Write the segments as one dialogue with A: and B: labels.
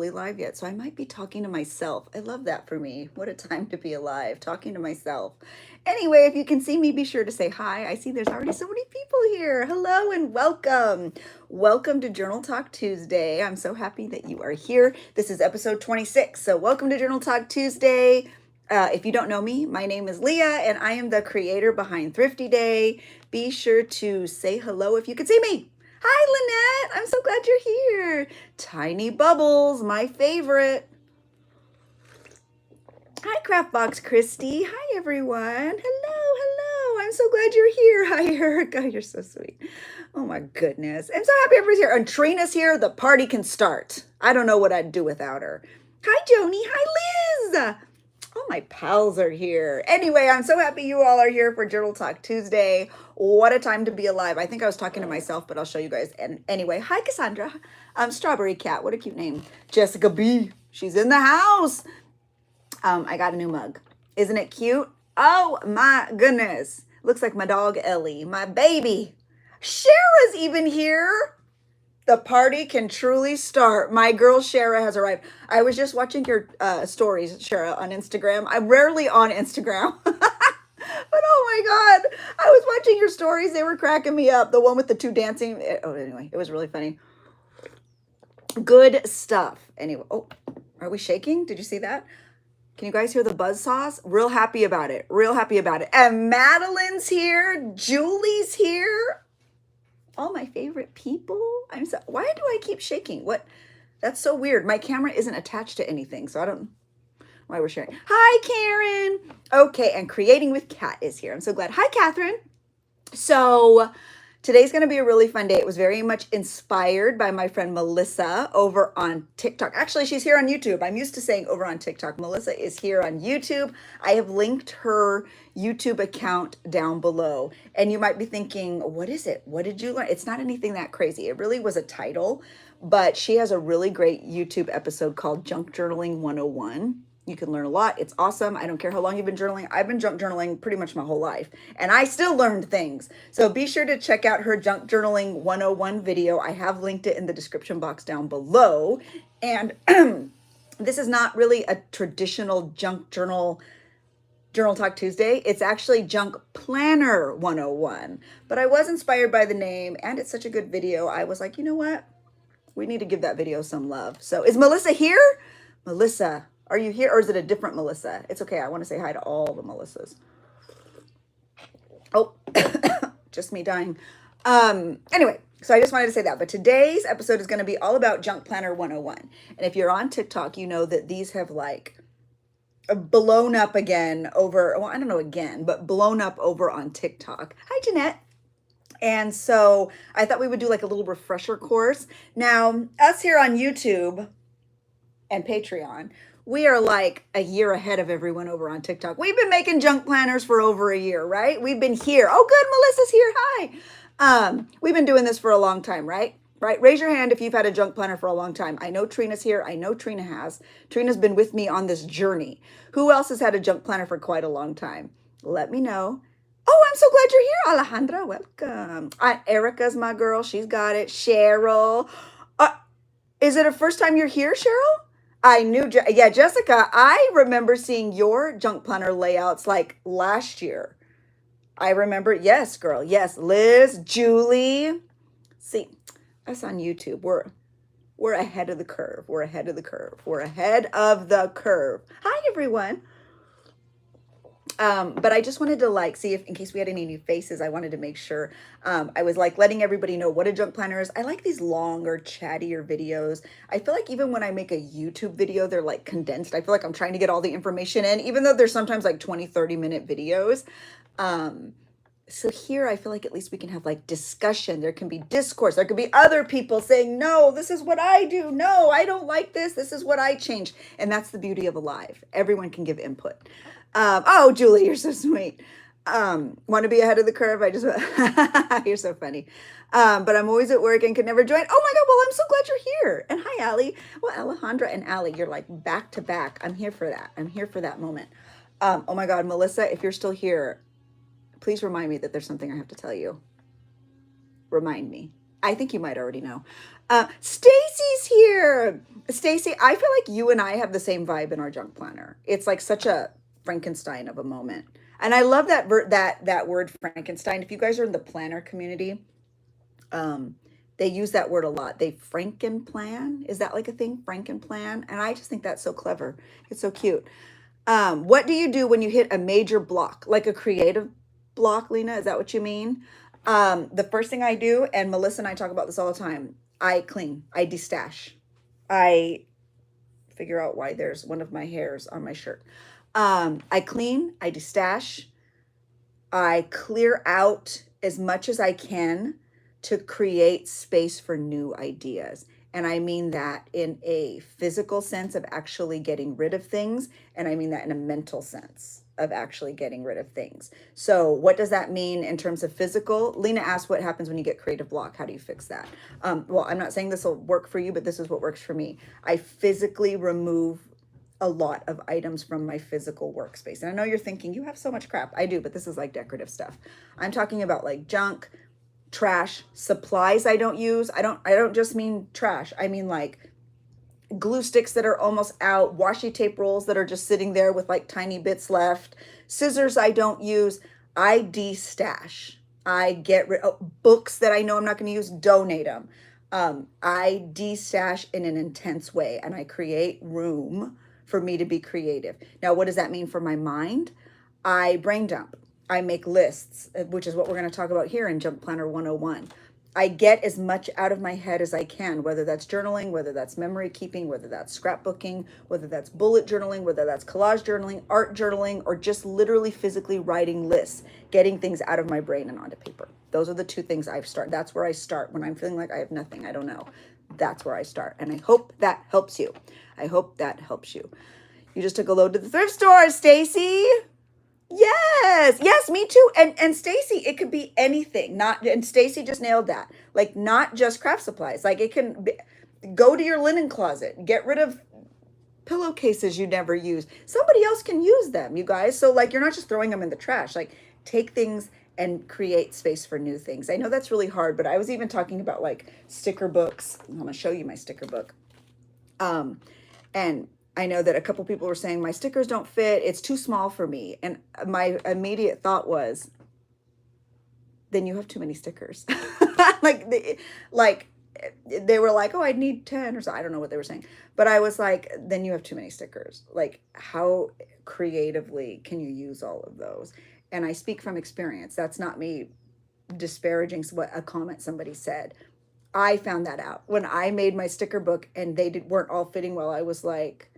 A: live yet, so I might be talking to myself. I love that for me. What a time to be alive, talking to myself. Anyway, if you can see me, be sure to say hi. I see there's already so many people here. Hello and welcome. Welcome to Journal Talk Tuesday. I'm so happy that you are here. This is episode 26, so welcome to Journal Talk Tuesday. If you don't know me, my name is Leah, and I am the creator behind Thrifty Day. Be sure to say hello if you can see me. Hi, Lynette. I'm so glad you're here. Tiny Bubbles, my favorite. Hi, Craftbox Christy. Hi, everyone. Hello. I'm so glad you're here. Hi, Erica. You're so sweet. Oh, my goodness. I'm so happy everybody's here. And Trina's here. The party can start. I don't know what I'd do without her. Hi, Joni. Hi, Liz. Oh, my pals are here. Anyway, I'm so happy you all are here for Journal Talk Tuesday. What a time to be alive. I think I was talking to myself, but I'll show you guys. And anyway, hi, Cassandra. Strawberry Cat. What a cute name. Jessica B. She's in the house. I got a new mug. Isn't it cute? Oh, my goodness. Looks like my dog, Ellie. My baby. Shara's even here. The party can truly start. My girl Shara has arrived. I was just watching your stories, Shara, on Instagram. I'm rarely on Instagram. But oh my God, I was watching your stories. They were cracking me up. The one with the two dancing. Oh, anyway, it was really funny. Good stuff. Anyway, oh, are we shaking? Did you see that? Can you guys hear the buzz saws? Real happy about it. Real happy about it. And Madeline's here. Julie's here. All my favorite people. Why do I keep shaking? What? That's so weird. My camera isn't attached to anything, so I don't know why we're sharing. Hi, Karen. Okay, and Creating with Kat is here. I'm so glad. Hi, Catherine. So today's going to be a really fun day. It was very much inspired by my friend Melissa over on TikTok. Actually, she's here on YouTube. I'm used to saying over on TikTok. Melissa is here on YouTube. I have linked her YouTube account down below. And you might be thinking, what is it? What did you learn? It's not anything that crazy. It really was a title, but she has a really great YouTube episode called Junk Journaling 101. You can learn a lot. It's awesome. I don't care how long you've been journaling. I've been junk journaling pretty much my whole life, and I still learned things. So be sure to check out her Junk Journaling 101 video. I have linked it in the description box down below. And this is not really a traditional junk Journal Talk Tuesday. It's actually Junk Planner 101. But I was inspired by the name, and it's such a good video. I was like, you know what? We need to give that video some love. So is Melissa here? Melissa, are you here, or is it a different Melissa? It's okay. I want to say hi to all the Melissas. Oh, just me dying. Anyway, so I just wanted to say that. But today's episode is going to be all about Junk Planner 101. And if you're on TikTok, you know that these have like blown up again over, well, I don't know again, but blown up over on TikTok. Hi, Jeanette. And so I thought we would do like a little refresher course. Now, us here on YouTube and Patreon, we are like a year ahead of everyone over on TikTok. We've been making junk planners for over a year, right? We've been here. Oh, good. Melissa's here. Hi. We've been doing this for a long time, right? Right? Raise your hand if you've had a junk planner for a long time. I know Trina's here. I know Trina has. Trina's been with me on this journey. Who else has had a junk planner for quite a long time? Let me know. Oh, I'm so glad you're here, Alejandra. Welcome. Erica's my girl. She's got it. Cheryl. Is it a first time you're here, Cheryl? I knew, yeah, Jessica, I remember seeing your junk planner layouts like last year. I remember, yes, girl, yes, Liz, Julie. See, us on YouTube, we're ahead of the curve. We're ahead of the curve. We're ahead of the curve. Hi, everyone. But I just wanted to like see if, in case we had any new faces, I wanted to make sure I was like letting everybody know what a junk planner is. I like these longer, chattier videos. I feel like even when I make a YouTube video, they're like condensed. I feel like I'm trying to get all the information in, even though there's sometimes like 20, 30-minute videos. So here I feel like at least we can have like discussion. There can be discourse. There could be other people saying, no, this is what I do. No, I don't like this. This is what I changed. And that's the beauty of a live. Everyone can give input. Oh, Julie, you're so sweet. Want to be ahead of the curve? You're so funny. But I'm always at work and can never join. Oh my God, well, I'm so glad you're here. And hi, Allie. Well, Alejandra and Allie, you're like back to back. I'm here for that. I'm here for that moment. Oh my God, Melissa, if you're still here, please remind me that there's something I have to tell you. Remind me. I think you might already know. Stacy's here. Stacy, I feel like you and I have the same vibe in our junk planner. It's like such a Frankenstein of a moment. And I love that word Frankenstein. If you guys are in the planner community, um, they use that word a lot. They Frankenplan. Is that like a thing? Frankenplan? And I just think that's so clever. It's so cute. What do you do when you hit a major block, like a creative block, Lena? Is that what you mean? The first thing I do, and Melissa and I talk about this all the time, I clean, I destash, I figure out why there's one of my hairs on my shirt. I clean, I destash, I clear out as much as I can to create space for new ideas. And I mean that in a physical sense of actually getting rid of things. And I mean that in a mental sense of actually getting rid of things. So what does that mean in terms of physical? Lena asked what happens when you get creative block. How do you fix that? Well, I'm not saying this will work for you, but this is what works for me. I physically remove a lot of items from my physical workspace. And I know you're thinking, you have so much crap. I do, but this is like decorative stuff. I'm talking about like junk, trash, supplies I don't use. I don't just mean trash. I mean like glue sticks that are almost out, washi tape rolls that are just sitting there with like tiny bits left, scissors I don't use. I de-stash. I get rid of books that I know I'm not going to use, donate them. I de-stash in an intense way, and I create room for me to be creative. Now, what does that mean for my mind? I brain dump. I make lists, which is what we're going to talk about here in Junk Planner 101. I get as much out of my head as I can, whether that's journaling, whether that's memory keeping, whether that's scrapbooking, whether that's bullet journaling, whether that's collage journaling, art journaling, or just literally physically writing lists, getting things out of my brain and onto paper. Those are the two things I've started. That's where I start when I'm feeling like I have nothing. I don't know. That's where I start. And I hope that helps you. I hope that helps you. You just took a load to the thrift store, Stacy. Yes, me too. And Stacy, it could be anything. Not and Stacy just nailed that. Like not just craft supplies. Like it can be, go to your linen closet, get rid of pillowcases you never use. Somebody else can use them, you guys. So like you're not just throwing them in the trash. Like take things and create space for new things. I know that's really hard, but I was even talking about like sticker books. I'm gonna show you my sticker book. And I know that a couple people were saying my stickers don't fit. It's too small for me. And my immediate thought was, then you have too many stickers. like they were like, oh, I'd need 10 or so. I don't know what they were saying. But I was like, then you have too many stickers. Like how creatively can you use all of those? And I speak from experience. That's not me disparaging what a comment somebody said. I found that out when I made my sticker book and weren't all fitting well. I was like,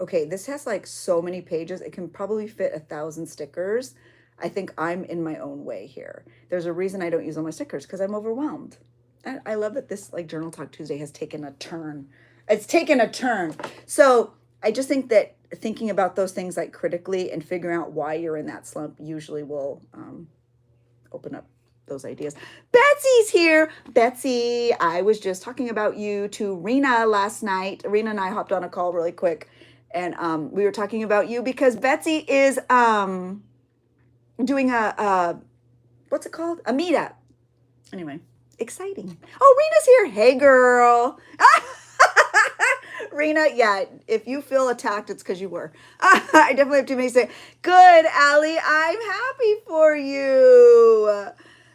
A: okay, this has like so many pages. It can probably fit 1,000 stickers. I think I'm in my own way here. There's a reason I don't use all my stickers because I'm overwhelmed. And I love that this like Journal Talk Tuesday has taken a turn. It's taken a turn. So I just think that thinking about those things like critically and figuring out why you're in that slump usually will open up those ideas. Betsy's here. Betsy, I was just talking about you to Rena last night. Rena and I hopped on a call really quick, and we were talking about you because Betsy is doing a what's it called? A meetup. Anyway, exciting. Oh, Rena's here. Hey, girl. Rena, yeah, if you feel attacked, it's because you were. I definitely have too many to say. Good, Allie. I'm happy for you.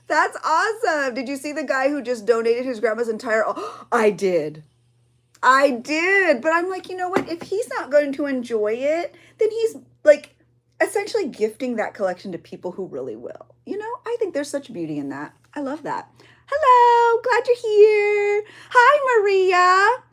A: That's awesome. Did you see the guy who just donated his grandma's entire... Oh, I did. But I'm like, you know what? If he's not going to enjoy it, then he's like essentially gifting that collection to people who really will. You know, I think there's such beauty in that. I love that. Hello, glad you're here. Hi, Maria.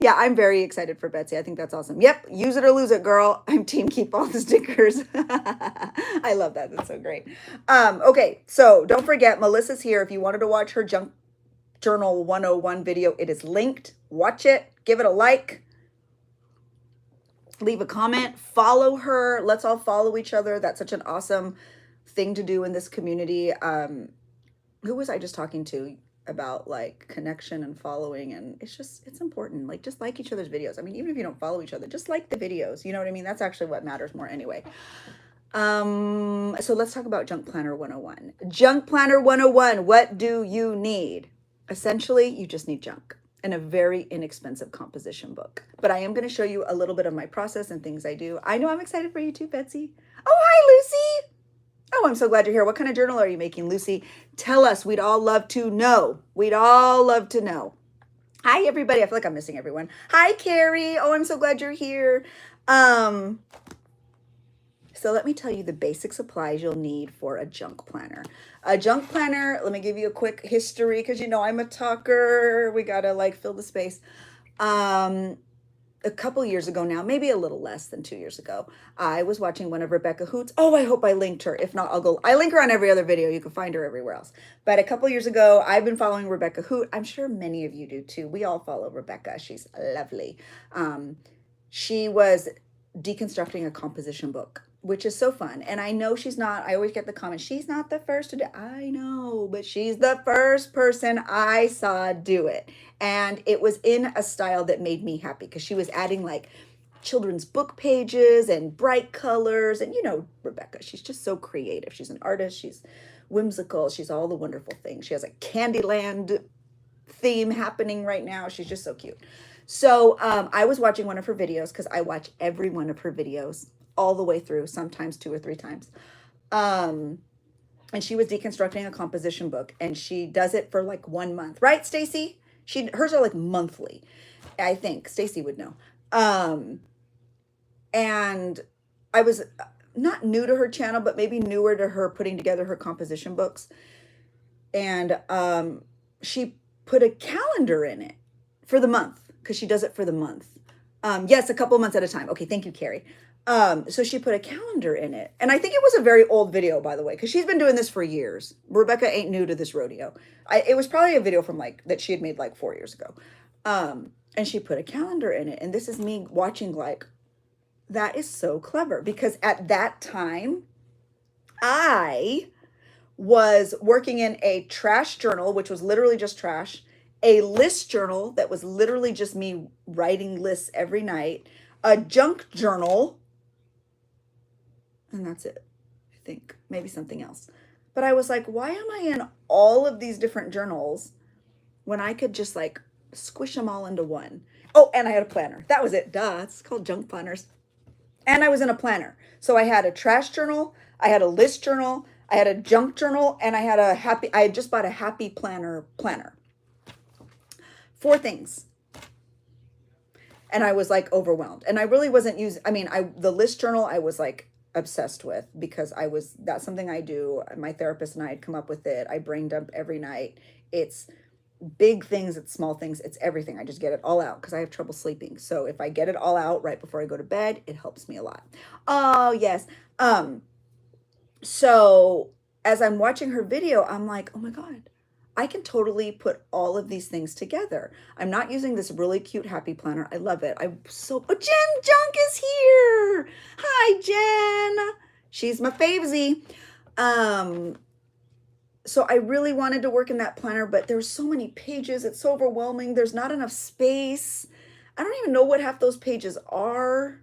A: Yeah, I'm very excited for Betsy. I think that's awesome. Yep, use it or lose it, girl. I'm team keep all the stickers. I love that. That's so great. Okay, so don't forget, Melissa's here. If you wanted to watch her Junk Journal 101 video, it is linked. Watch it. Give it a like. Leave a comment. Follow her. Let's all follow each other. That's such an awesome thing to do in this community. Who was I just talking to about like connection and following? And it's important. Like just like each other's videos. I mean, even if you don't follow each other, just like the videos. You know what I mean? That's actually what matters more anyway. So let's talk about Junk Planner 101. Junk Planner 101. What do you need? Essentially, you just need junk. and a very inexpensive composition book. But I am going to show you a little bit of my process and things I do. I know I'm excited for you too, Betsy. Oh, hi, Lucy. Oh, I'm so glad you're here. What kind of journal are you making, Lucy? Tell us. We'd all love to know. We'd all love to know. Hi, everybody. I feel like I'm missing everyone. Hi, Carrie. Oh, I'm so glad you're here. So let me tell you the basic supplies you'll need for a junk planner. A junk planner, let me give you a quick history because you know I'm a talker. We got to like fill the space. A couple years ago now, maybe a little less than 2 years ago, I was watching one of Rebecca Hoot's. Oh, I hope I linked her. If not, I link her on every other video. You can find her everywhere else. But a couple years ago, I've been following Rebecca Hoot. I'm sure many of you do too. We all follow Rebecca. She's lovely. She was deconstructing a composition book, which is so fun. And I know she's not, I always get the comment, she's not the first to do it. I know, but she's the first person I saw do it. And it was in a style that made me happy because she was adding like children's book pages and bright colors. And you know, Rebecca, she's just so creative. She's an artist. She's whimsical. She's all the wonderful things. She has a Candyland theme happening right now. She's just so cute. So I was watching one of her videos because I watch every one of her videos all the way through, sometimes 2 or 3 times. And she was deconstructing a composition book, and she does it for like 1 month, right, Stacy? Hers are like monthly, I think. Stacy would know. And I was not new to her channel, but maybe newer to her putting together her composition books. And she put a calendar in it for the month because she does it for the month. Yes, a couple months at a time. Okay, thank you, Carrie. So she put a calendar in it. And I think it was a very old video, by the way, because she's been doing this for years. Rebecca ain't new to this rodeo. It was probably a video from like that she had made like 4 years ago. And she put a calendar in it. And this is me watching like, that is so clever. Because at that time, I was working in a trash journal, which was literally just trash, a list journal that was literally just me writing lists every night, a junk journal, and that's it. I think maybe something else. But I was like, why am I in all of these different journals when I could just like squish them all into one? Oh, and I had a planner. That was it. Duh, it's called junk planners. And I was in a planner. So I had a trash journal, I had a list journal, I had a junk journal, and I had just bought a happy planner. 4 things. And I was like overwhelmed. And I really wasn't the list journal I was like obsessed with because that's something I do. My therapist and I had come up with it. I brain dump every night. It's big things, it's small things, it's everything. I just get it all out because I have trouble sleeping. So if I get it all out right before I go to bed, it helps me a lot. Oh, yes. So as I'm watching her video, I'm like, oh my God, I can totally put all of these things together. I'm not using this really cute happy planner. I love it. Oh, Jen Junk is here. Hi, Jen. She's my favesy. So I really wanted to work in that planner, but there's so many pages. It's so overwhelming. There's not enough space. I don't even know what half those pages are.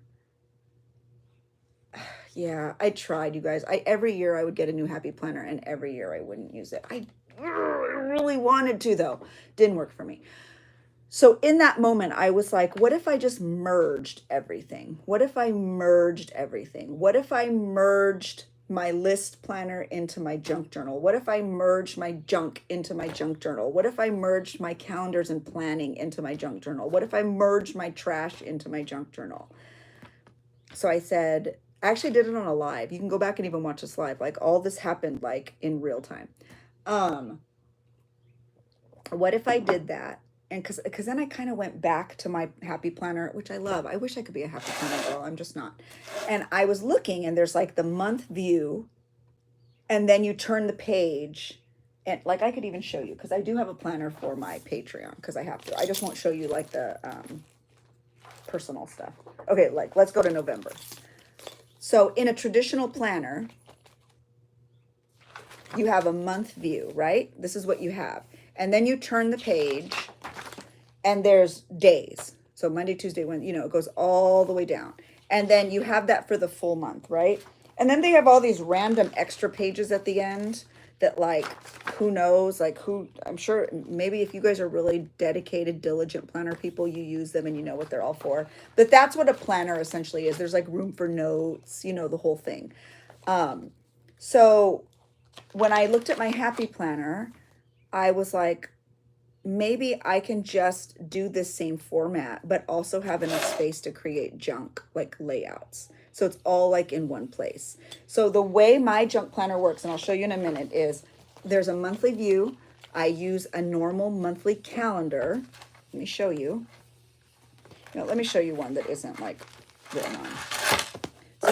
A: Yeah, I tried, you guys. Every year I would get a new happy planner, and every year I wouldn't use it. I really wanted to, though. Didn't work for me. So in that moment, I was like, what if I just merged everything? What if I merged everything? What if I merged my list planner into my junk journal? What if I merged my junk into my junk journal? What if I merged my calendars and planning into my junk journal? What if I merged my trash into my junk journal? So I said, I actually did it on a live. You can go back and even watch this live. Like all this happened like in real time. What if I did that? And because then I kind of went back to my happy planner, which I love. I wish I could be a happy planner girl. I'm just not. And I was looking, and there's like the month view, and then you turn the page, and like I could even show you because I do have a planner for my Patreon because I have to. I just won't show you like the personal stuff. Okay, like let's go to November. So in a traditional planner, you have a month view, right? This is what you have. And then you turn the page and there's days. So Monday, Tuesday, Wednesday, it goes all the way down. And then you have that for the full month, right? And then they have all these random extra pages at the end that like, who knows, like I'm sure maybe if you guys are really dedicated, diligent planner people, you use them and you know what they're all for. But that's what a planner essentially is. There's like room for notes, you know, the whole thing. So when I looked at my happy planner, I was like, maybe I can just do this same format, but also have enough space to create junk, like layouts. So it's all like in one place. So the way my junk planner works, and I'll show you in a minute, is there's a monthly view. I use a normal monthly calendar. Let me show you. No, let me show you one that isn't like written on. So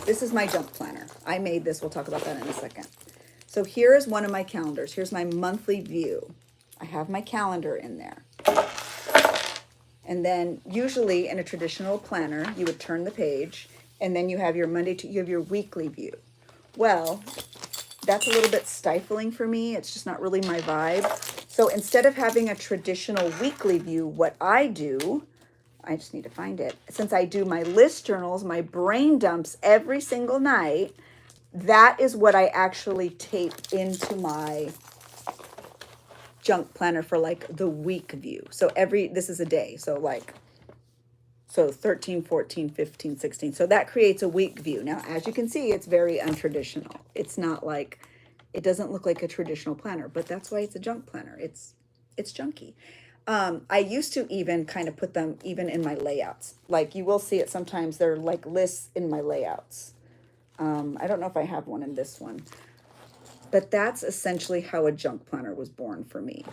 A: this is my junk planner. I made this. We'll talk about that in a second. So here is one of my calendars. Here's my monthly view. I have my calendar in there. And then usually in a traditional planner, you would turn the page and then you have your you have your weekly view. Well, that's a little bit stifling for me. It's just not really my vibe. So instead of having a traditional weekly view, what I do, I just need to find it. Since I do my list journals, my brain dumps every single night, that is what I actually tape into my junk planner for like the week view. So this is a day. So 13, 14, 15, 16. So that creates a week view. Now, as you can see, it's very untraditional. It's not like, it doesn't look like a traditional planner, but that's why it's a junk planner. It's junky. I used to even kind of put them even in my layouts. Like you will see it sometimes, they're like lists in my layouts. I don't know if I have one in this one, but that's essentially how a junk planner was born for me.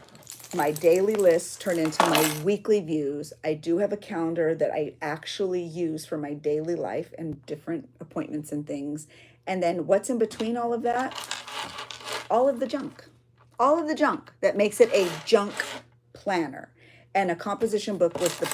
A: My daily lists turn into my weekly views. I do have a calendar that I actually use for my daily life and different appointments and things. And then what's in between all of that? All of the junk that makes it a junk planner. And a composition book was the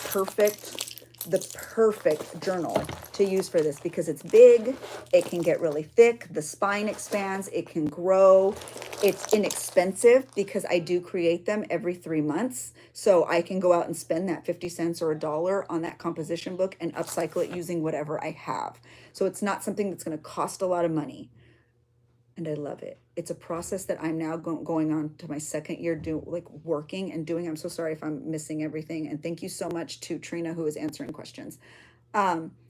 A: perfect journal to use for this because it's big, it can get really thick, the spine expands, it can grow, it's inexpensive because I do create them every 3 months. So I can go out and spend that 50 cents or $1 on that composition book and upcycle it using whatever I have. So it's not something that's going to cost a lot of money. And I love it. It's a process that I'm now going on to my second year working and doing. I'm so sorry if I'm missing everything. And thank you so much to Trina, who is answering questions.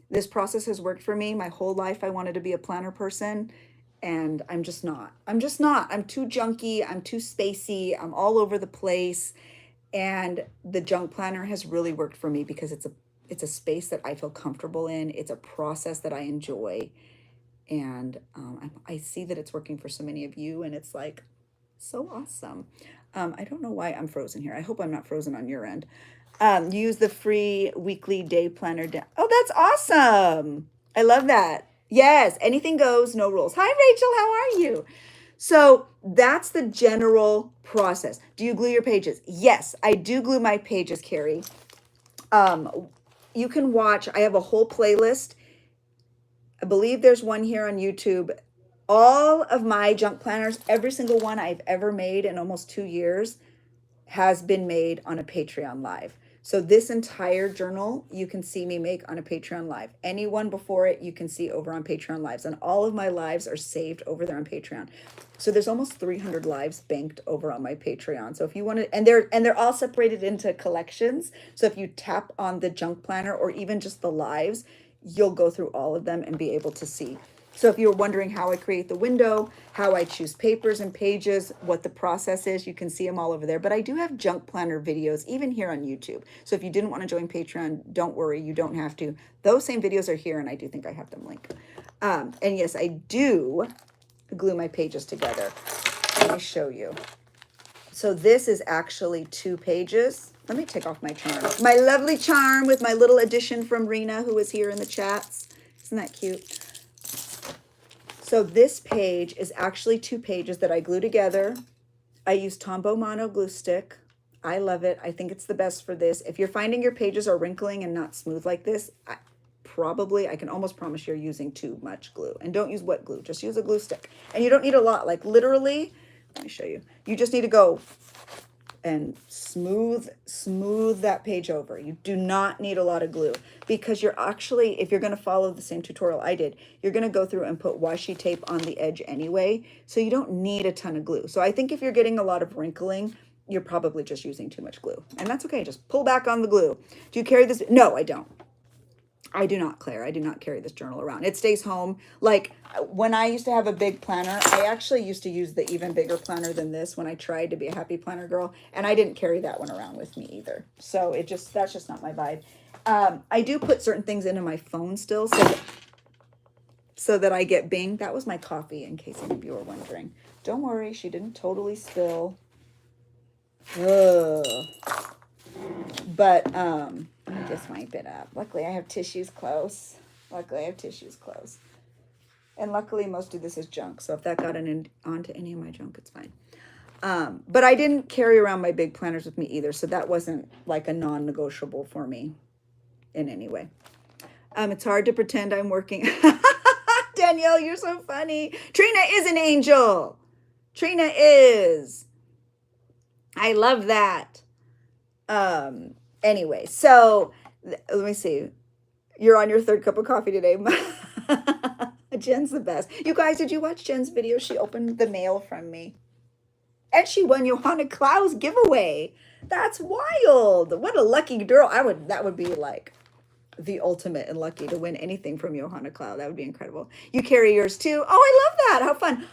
A: This process has worked for me. My whole life I wanted to be a planner person, and I'm just not. I'm too junky. I'm too spacey. I'm all over the place. And the junk planner has really worked for me because it's a space that I feel comfortable in. It's a process that I enjoy. And I see that it's working for so many of you, and it's like so awesome. I don't know why I'm frozen here. I hope I'm not frozen on your end. Use the free weekly day planner. Oh, that's awesome. I love that. Yes, anything goes, no rules. Hi, Rachel. How are you? So that's the general process. Do you glue your pages? Yes, I do glue my pages, Carrie. You can watch. I have a whole playlist. I believe there's one here on YouTube. All of my junk planners, every single one I've ever made in almost 2 years has been made on a Patreon live. So this entire journal, you can see me make on a Patreon live. Any one before it, you can see over on Patreon lives. And all of my lives are saved over there on Patreon. So there's almost 300 lives banked over on my Patreon. So if you want to, and they're all separated into collections. So if you tap on the junk planner or even just the lives, you'll go through all of them and be able to see. So if you're wondering how I create the window, how I choose papers and pages, what the process is, you can see them all over there. But I do have junk planner videos, even here on YouTube. So if you didn't want to join Patreon, don't worry, you don't have to. Those same videos are here, and I do think I have them linked. And yes, I do glue my pages together. Let me show you. So this is actually 2 pages. Let me take off my charm. My lovely charm with my little addition from Rena, who is here in the chats. Isn't that cute? So this page is actually 2 pages that I glue together. I use Tombow Mono glue stick. I love it. I think it's the best for this. If you're finding your pages are wrinkling and not smooth like this, I can almost promise you're using too much glue. And don't use wet glue. Just use a glue stick. And you don't need a lot. Like literally, let me show you. You just need to go and smooth that page over. You do not need a lot of glue, because you're actually, if you're going to follow the same tutorial I did, you're going to go through and put washi tape on the edge anyway, so you don't need a ton of glue. So I think if you're getting a lot of wrinkling, you're probably just using too much glue, and that's okay. Just pull back on the glue. Do you carry this? No, I don't. I do not, Claire. I do not carry this journal around. It stays home. Like when I used to have a big planner, I actually used to use the even bigger planner than this when I tried to be a happy planner girl, and I didn't carry that one around with me either. So that's just not my vibe. I do put certain things into my phone still, so that I get Bing. That was my coffee, in case any of you are wondering. Don't worry, she didn't totally spill. Ugh. But let me just wipe it up. Luckily, I have tissues close. And luckily, most of this is junk. So if that got onto any of my junk, it's fine. But I didn't carry around my big planners with me either. So that wasn't like a non-negotiable for me in any way. It's hard to pretend I'm working. Danielle, you're so funny. Trina is an angel. Trina is. I love that. Anyway, so let me see. You're on your third cup of coffee today. Jen's the best. You guys, did you watch Jen's video? She opened the mail from me, and she won Johanna Klau's giveaway. That's wild. What a lucky girl. That would be like the ultimate and lucky to win anything from Johanna Klau. That would be incredible. You carry yours too. Oh, I love that. How fun.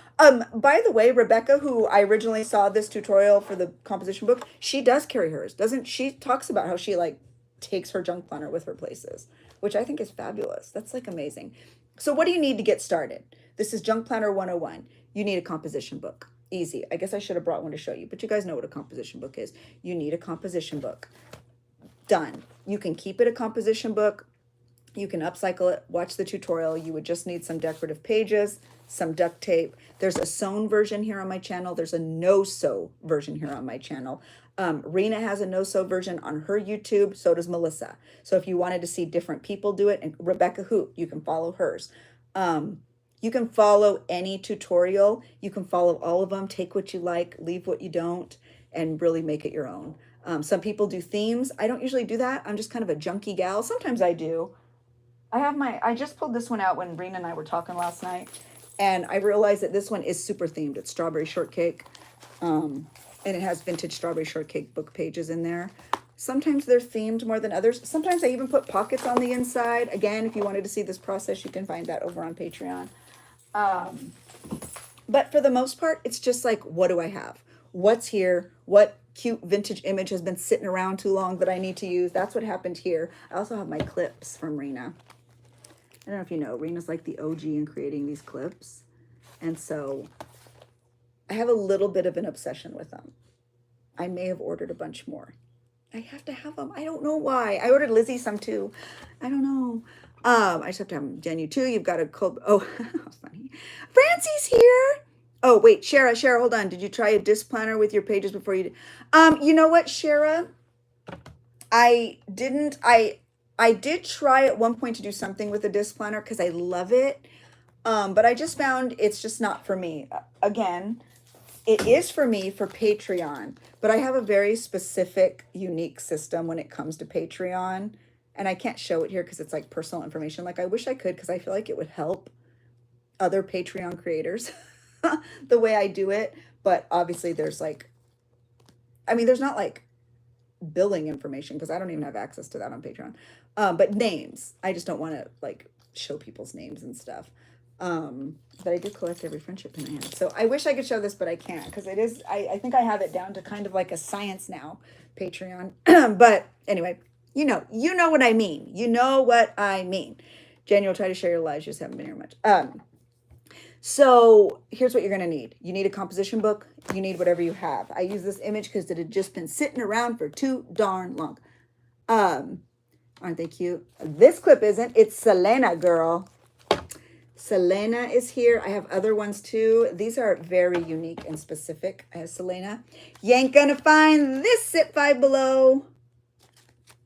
A: By the way, Rebecca, who I originally saw this tutorial for the composition book, she does carry hers. Doesn't she? Talks about how she like takes her junk planner with her places, which I think is fabulous. That's like amazing. So what do you need to get started? This is Junk Planner 101. You need a composition book. Easy. I guess I should have brought one to show you, but you guys know what a composition book is. You need a composition book. Done. You can keep it a composition book. You can upcycle it. Watch the tutorial. You would just need some decorative pages, some duct tape. There's a sewn version here on my channel. There's a no-sew version here on my channel. Rena has a no-sew version on her YouTube. So does Melissa. So if you wanted to see different people do it, and Rebecca Hoop, you can follow hers. You can follow any tutorial. You can follow all of them. Take what you like, leave what you don't, and really make it your own. Some people do themes. I don't usually do that. I'm just kind of a junky gal. Sometimes I do. I just pulled this one out when Rena and I were talking last night, and I realized that this one is super themed. It's strawberry shortcake, and it has vintage strawberry shortcake book pages in there. Sometimes they're themed more than others. Sometimes I even put pockets on the inside. Again, if you wanted to see this process, you can find that over on Patreon. But for the most part, it's just like, what do I have? What's here? What cute vintage image has been sitting around too long that I need to use? That's what happened here. I also have my clips from Rena. I don't know if you know, Rena's like the OG in creating these clips. And so I have a little bit of an obsession with them. I may have ordered a bunch more. I have to have them. I don't know why. I ordered Lizzie some too. I don't know. I just have to have them. Jen, you too. You've got a cold. Oh, funny. Francie's here. Oh, wait, Shara, hold on. Did you try a disc planner with your pages before you did? You know what, Shara? I didn't. I did try at one point to do something with a disc planner because I love it. But I just found it's just not for me. Again, it is for me for Patreon, but I have a very specific, unique system when it comes to Patreon. And I can't show it here because it's like personal information. Like I wish I could, because I feel like it would help other Patreon creators the way I do it. But obviously there's like, I mean, there's not like billing information because I don't even have access to that on Patreon. But names, I just don't want to like show people's names and stuff. But I do collect every friendship pin I have. So I wish I could show this, but I can't because it is, I think I have it down to kind of like a science now, Patreon. But anyway, you know what I mean. You know what I mean. Jen, you'll try to share your lives. You just haven't been here much. So here's what you're going to need. You need a composition book. You need whatever you have. I use this image because it had just been sitting around for too darn long. Aren't they cute? This clip isn't. It's Selena, girl. Selena is here. I have other ones too. These are very unique and specific. I have Selena. You ain't gonna find this sit Five Below.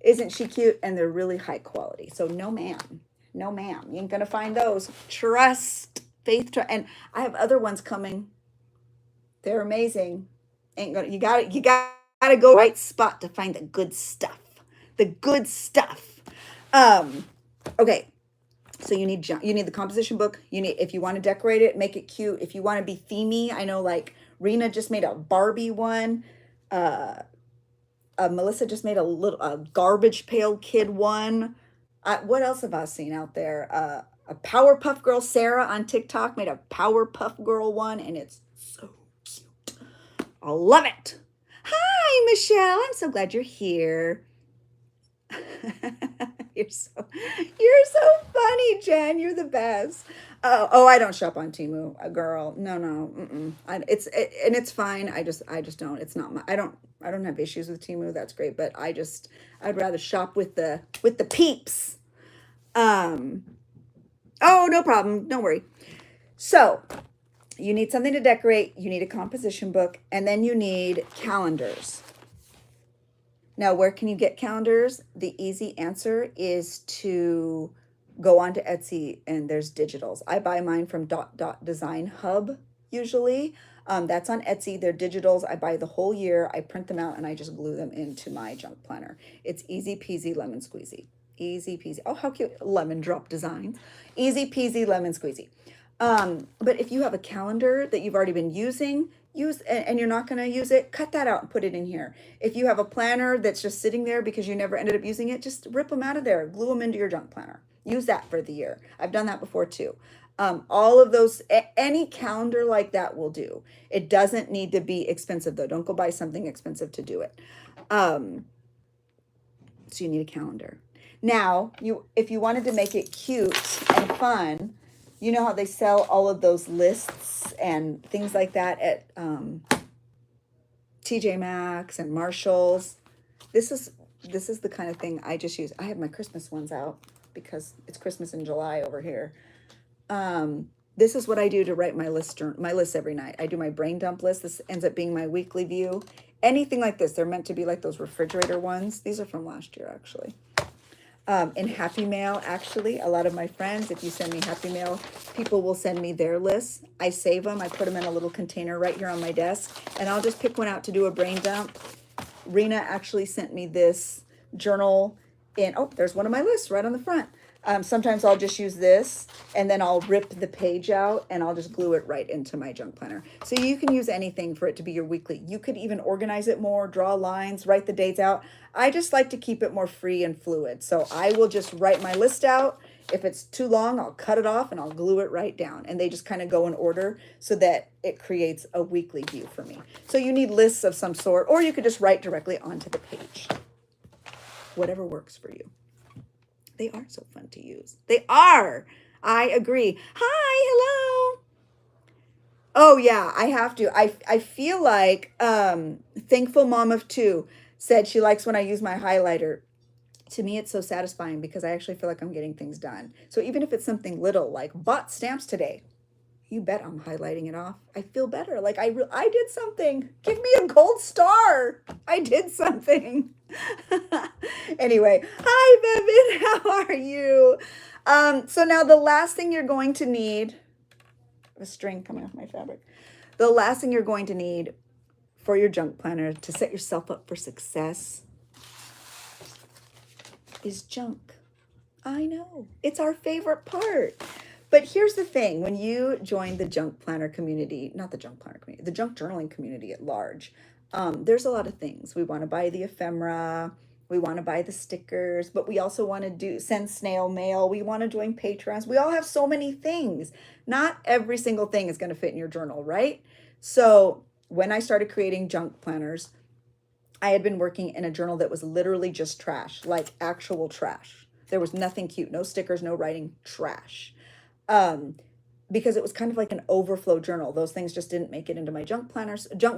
A: Isn't she cute? And they're really high quality. So no ma'am. No ma'am. You ain't gonna find those. Trust. Faith. And I have other ones coming. They're amazing. Ain't gonna, you got gotta go right spot to find the good stuff. The good stuff. Um, okay. So you need the composition book. You need, if you want to decorate it, make it cute. If you want to be themey, I know like Rena just made a Barbie one. Uh, Melissa just made a garbage pail kid one. What else have I seen out there? A Powerpuff Girl, Sarah on TikTok made a Powerpuff Girl one, and it's so cute. I love it. Hi, Michelle. I'm so glad you're here. You're so funny, Jen. You're the best. Oh, I don't shop on Temu, girl. No, no. And it's fine. I just don't. It's not my. I don't have issues with Temu. That's great, but I'd rather shop with the peeps. Um. Oh, no problem. Don't worry. So you need something to decorate. You need a composition book, and then you need calendars. Now, where can you get calendars? The easy answer is to go onto Etsy, and there's digitals. I buy mine from Design Hub usually. That's on Etsy. They're digitals. I buy the whole year. I print them out and I just glue them into my junk planner. It's easy peasy lemon squeezy. Easy peasy. Oh, how cute. Lemon drop designs. Easy peasy lemon squeezy. But if you have a calendar that you've already been using, and you're not going to use it, cut that out and put it in here. If you have a planner that's just sitting there because you never ended up using it, just rip them out of there, glue them into your junk planner. Use that for the year. I've done that before too. All of those, any calendar like that will do. It doesn't need to be expensive though. Don't go buy something expensive to do it. So you need a calendar. Now, if you wanted to make it cute and fun, you know how they sell all of those lists and things like that at TJ Maxx and Marshalls. This is the kind of thing I just use. I have my Christmas ones out because it's Christmas in July over here. This is what I do to write my list every night. I do my brain dump list. This ends up being my weekly view. Anything like this, they're meant to be like those refrigerator ones. These are from last year, actually. In Happy Mail, actually, a lot of my friends, if you send me Happy Mail, people will send me their lists. I save them. I put them in a little container right here on my desk, and I'll just pick one out to do a brain dump. Rena actually sent me this journal there's one of my lists right on the front. Sometimes I'll just use this, and then I'll rip the page out, and I'll just glue it right into my junk planner. So you can use anything for it to be your weekly. You could even organize it more, draw lines, write the dates out. I just like to keep it more free and fluid. So I will just write my list out. If it's too long, I'll cut it off and I'll glue it right down. And they just kind of go in order so that it creates a weekly view for me. So you need lists of some sort, or you could just write directly onto the page. Whatever works for you. They are so fun to use. They are. I agree. Hi, hello. Oh yeah, I have to. I feel like Thankful Mom of Two said she likes when I use my highlighter. To me, it's so satisfying because I actually feel like I'm getting things done. So even if it's something little like bought stamps today, you bet I'm highlighting it off. I feel better. Like I did something. Give me a gold star. I did something. Anyway, hi, Bevan. How are you? So now the last thing you're going to need, a string coming off my fabric. The last thing you're going to need for your junk planner to set yourself up for success is junk. I know. It's our favorite part. But here's the thing. When you join the junk planner community, not the junk planner community, the junk journaling community at large, there's a lot of things. We want to buy the ephemera. We want to buy the stickers, but we also want to send snail mail. We want to join Patrons. We all have so many things. Not every single thing is going to fit in your journal, right? So when I started creating junk planners, I had been working in a journal that was literally just trash, like actual trash. There was nothing cute, no stickers, no writing, trash. Because it was kind of like an overflow journal. Those things just didn't make it into my junk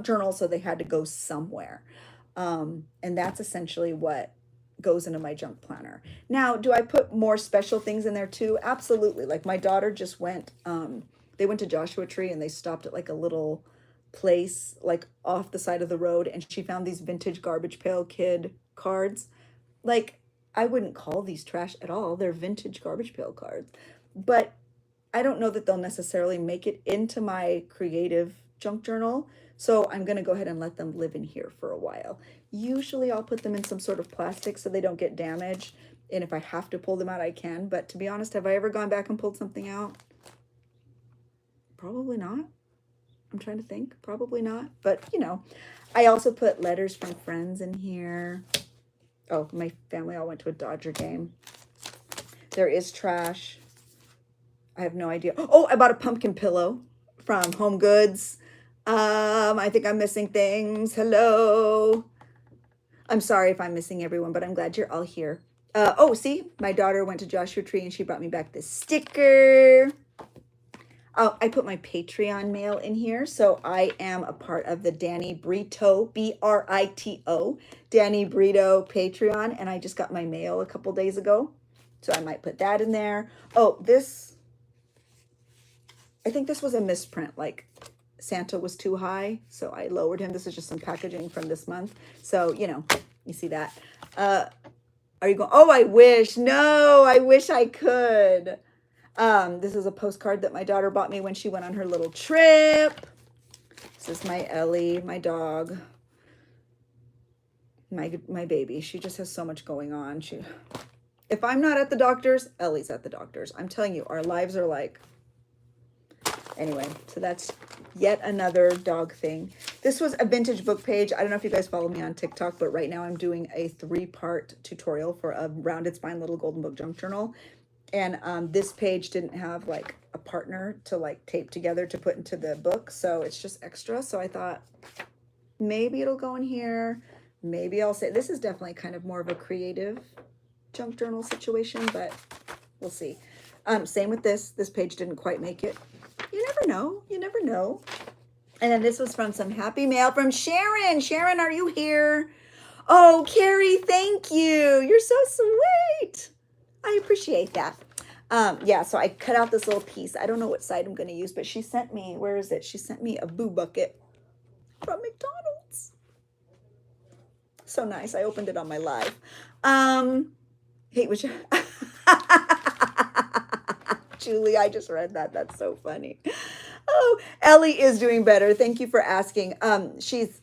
A: journal, so they had to go somewhere. And that's essentially what goes into my junk planner. Now, do I put more special things in there too? Absolutely. Like my daughter just went, they went to Joshua Tree and they stopped at like a little place like off the side of the road, and she found these vintage garbage pail kid cards. Like, I wouldn't call these trash at all. They're vintage garbage pail cards. But I don't know that they'll necessarily make it into my creative junk journal. So I'm going to go ahead and let them live in here for a while. Usually I'll put them in some sort of plastic so they don't get damaged. And if I have to pull them out, I can. But to be honest, have I ever gone back and pulled something out? Probably not. I'm trying to think. Probably not. But, you know, I also put letters from friends in here. Oh, my family all went to a Dodger game. There is trash. I have no idea. Oh, I bought a pumpkin pillow from Home Goods. I think I'm missing things. Hello. I'm sorry if I'm missing everyone, but I'm glad you're all here. Oh, see, my daughter went to Joshua Tree and she brought me back this sticker. Oh, I put my Patreon mail in here. So I am a part of the Danny Brito, B-R-I-T-O, Danny Brito Patreon. And I just got my mail a couple days ago. So I might put that in there. Oh, I think this was a misprint. Like Santa was too high. So I lowered him. This is just some packaging from this month. So, you know, you see that. Are you going? Oh, I wish. No, I wish I could. This is a postcard that my daughter bought me when she went on her little trip. This is my Ellie, my dog, my baby. She just has so much going on. If I'm not at the doctor's, Ellie's at the doctor's. I'm telling you, our lives are like, anyway, so that's yet another dog thing. This was a vintage book page. I don't know if you guys follow me on TikTok, but right now I'm doing a 3-part tutorial for a rounded spine little golden book junk journal. And this page didn't have like a partner to like tape together to put into the book. So it's just extra. So I thought maybe it'll go in here. Maybe I'll say, this is definitely kind of more of a creative junk journal situation, but we'll see. Same with this page didn't quite make it. You never know. You never know. And then this was from some happy mail from Sharon. Sharon, are you here? Oh, Carrie, thank you. You're so sweet. I appreciate that. Yeah, so I cut out this little piece. I don't know what side I'm going to use, but she sent me, where is it? She sent me a boo bucket from McDonald's. So nice. I opened it on my live. Hey, which Julie, I just read that. That's so funny. Oh, Ellie is doing better. Thank you for asking. She's,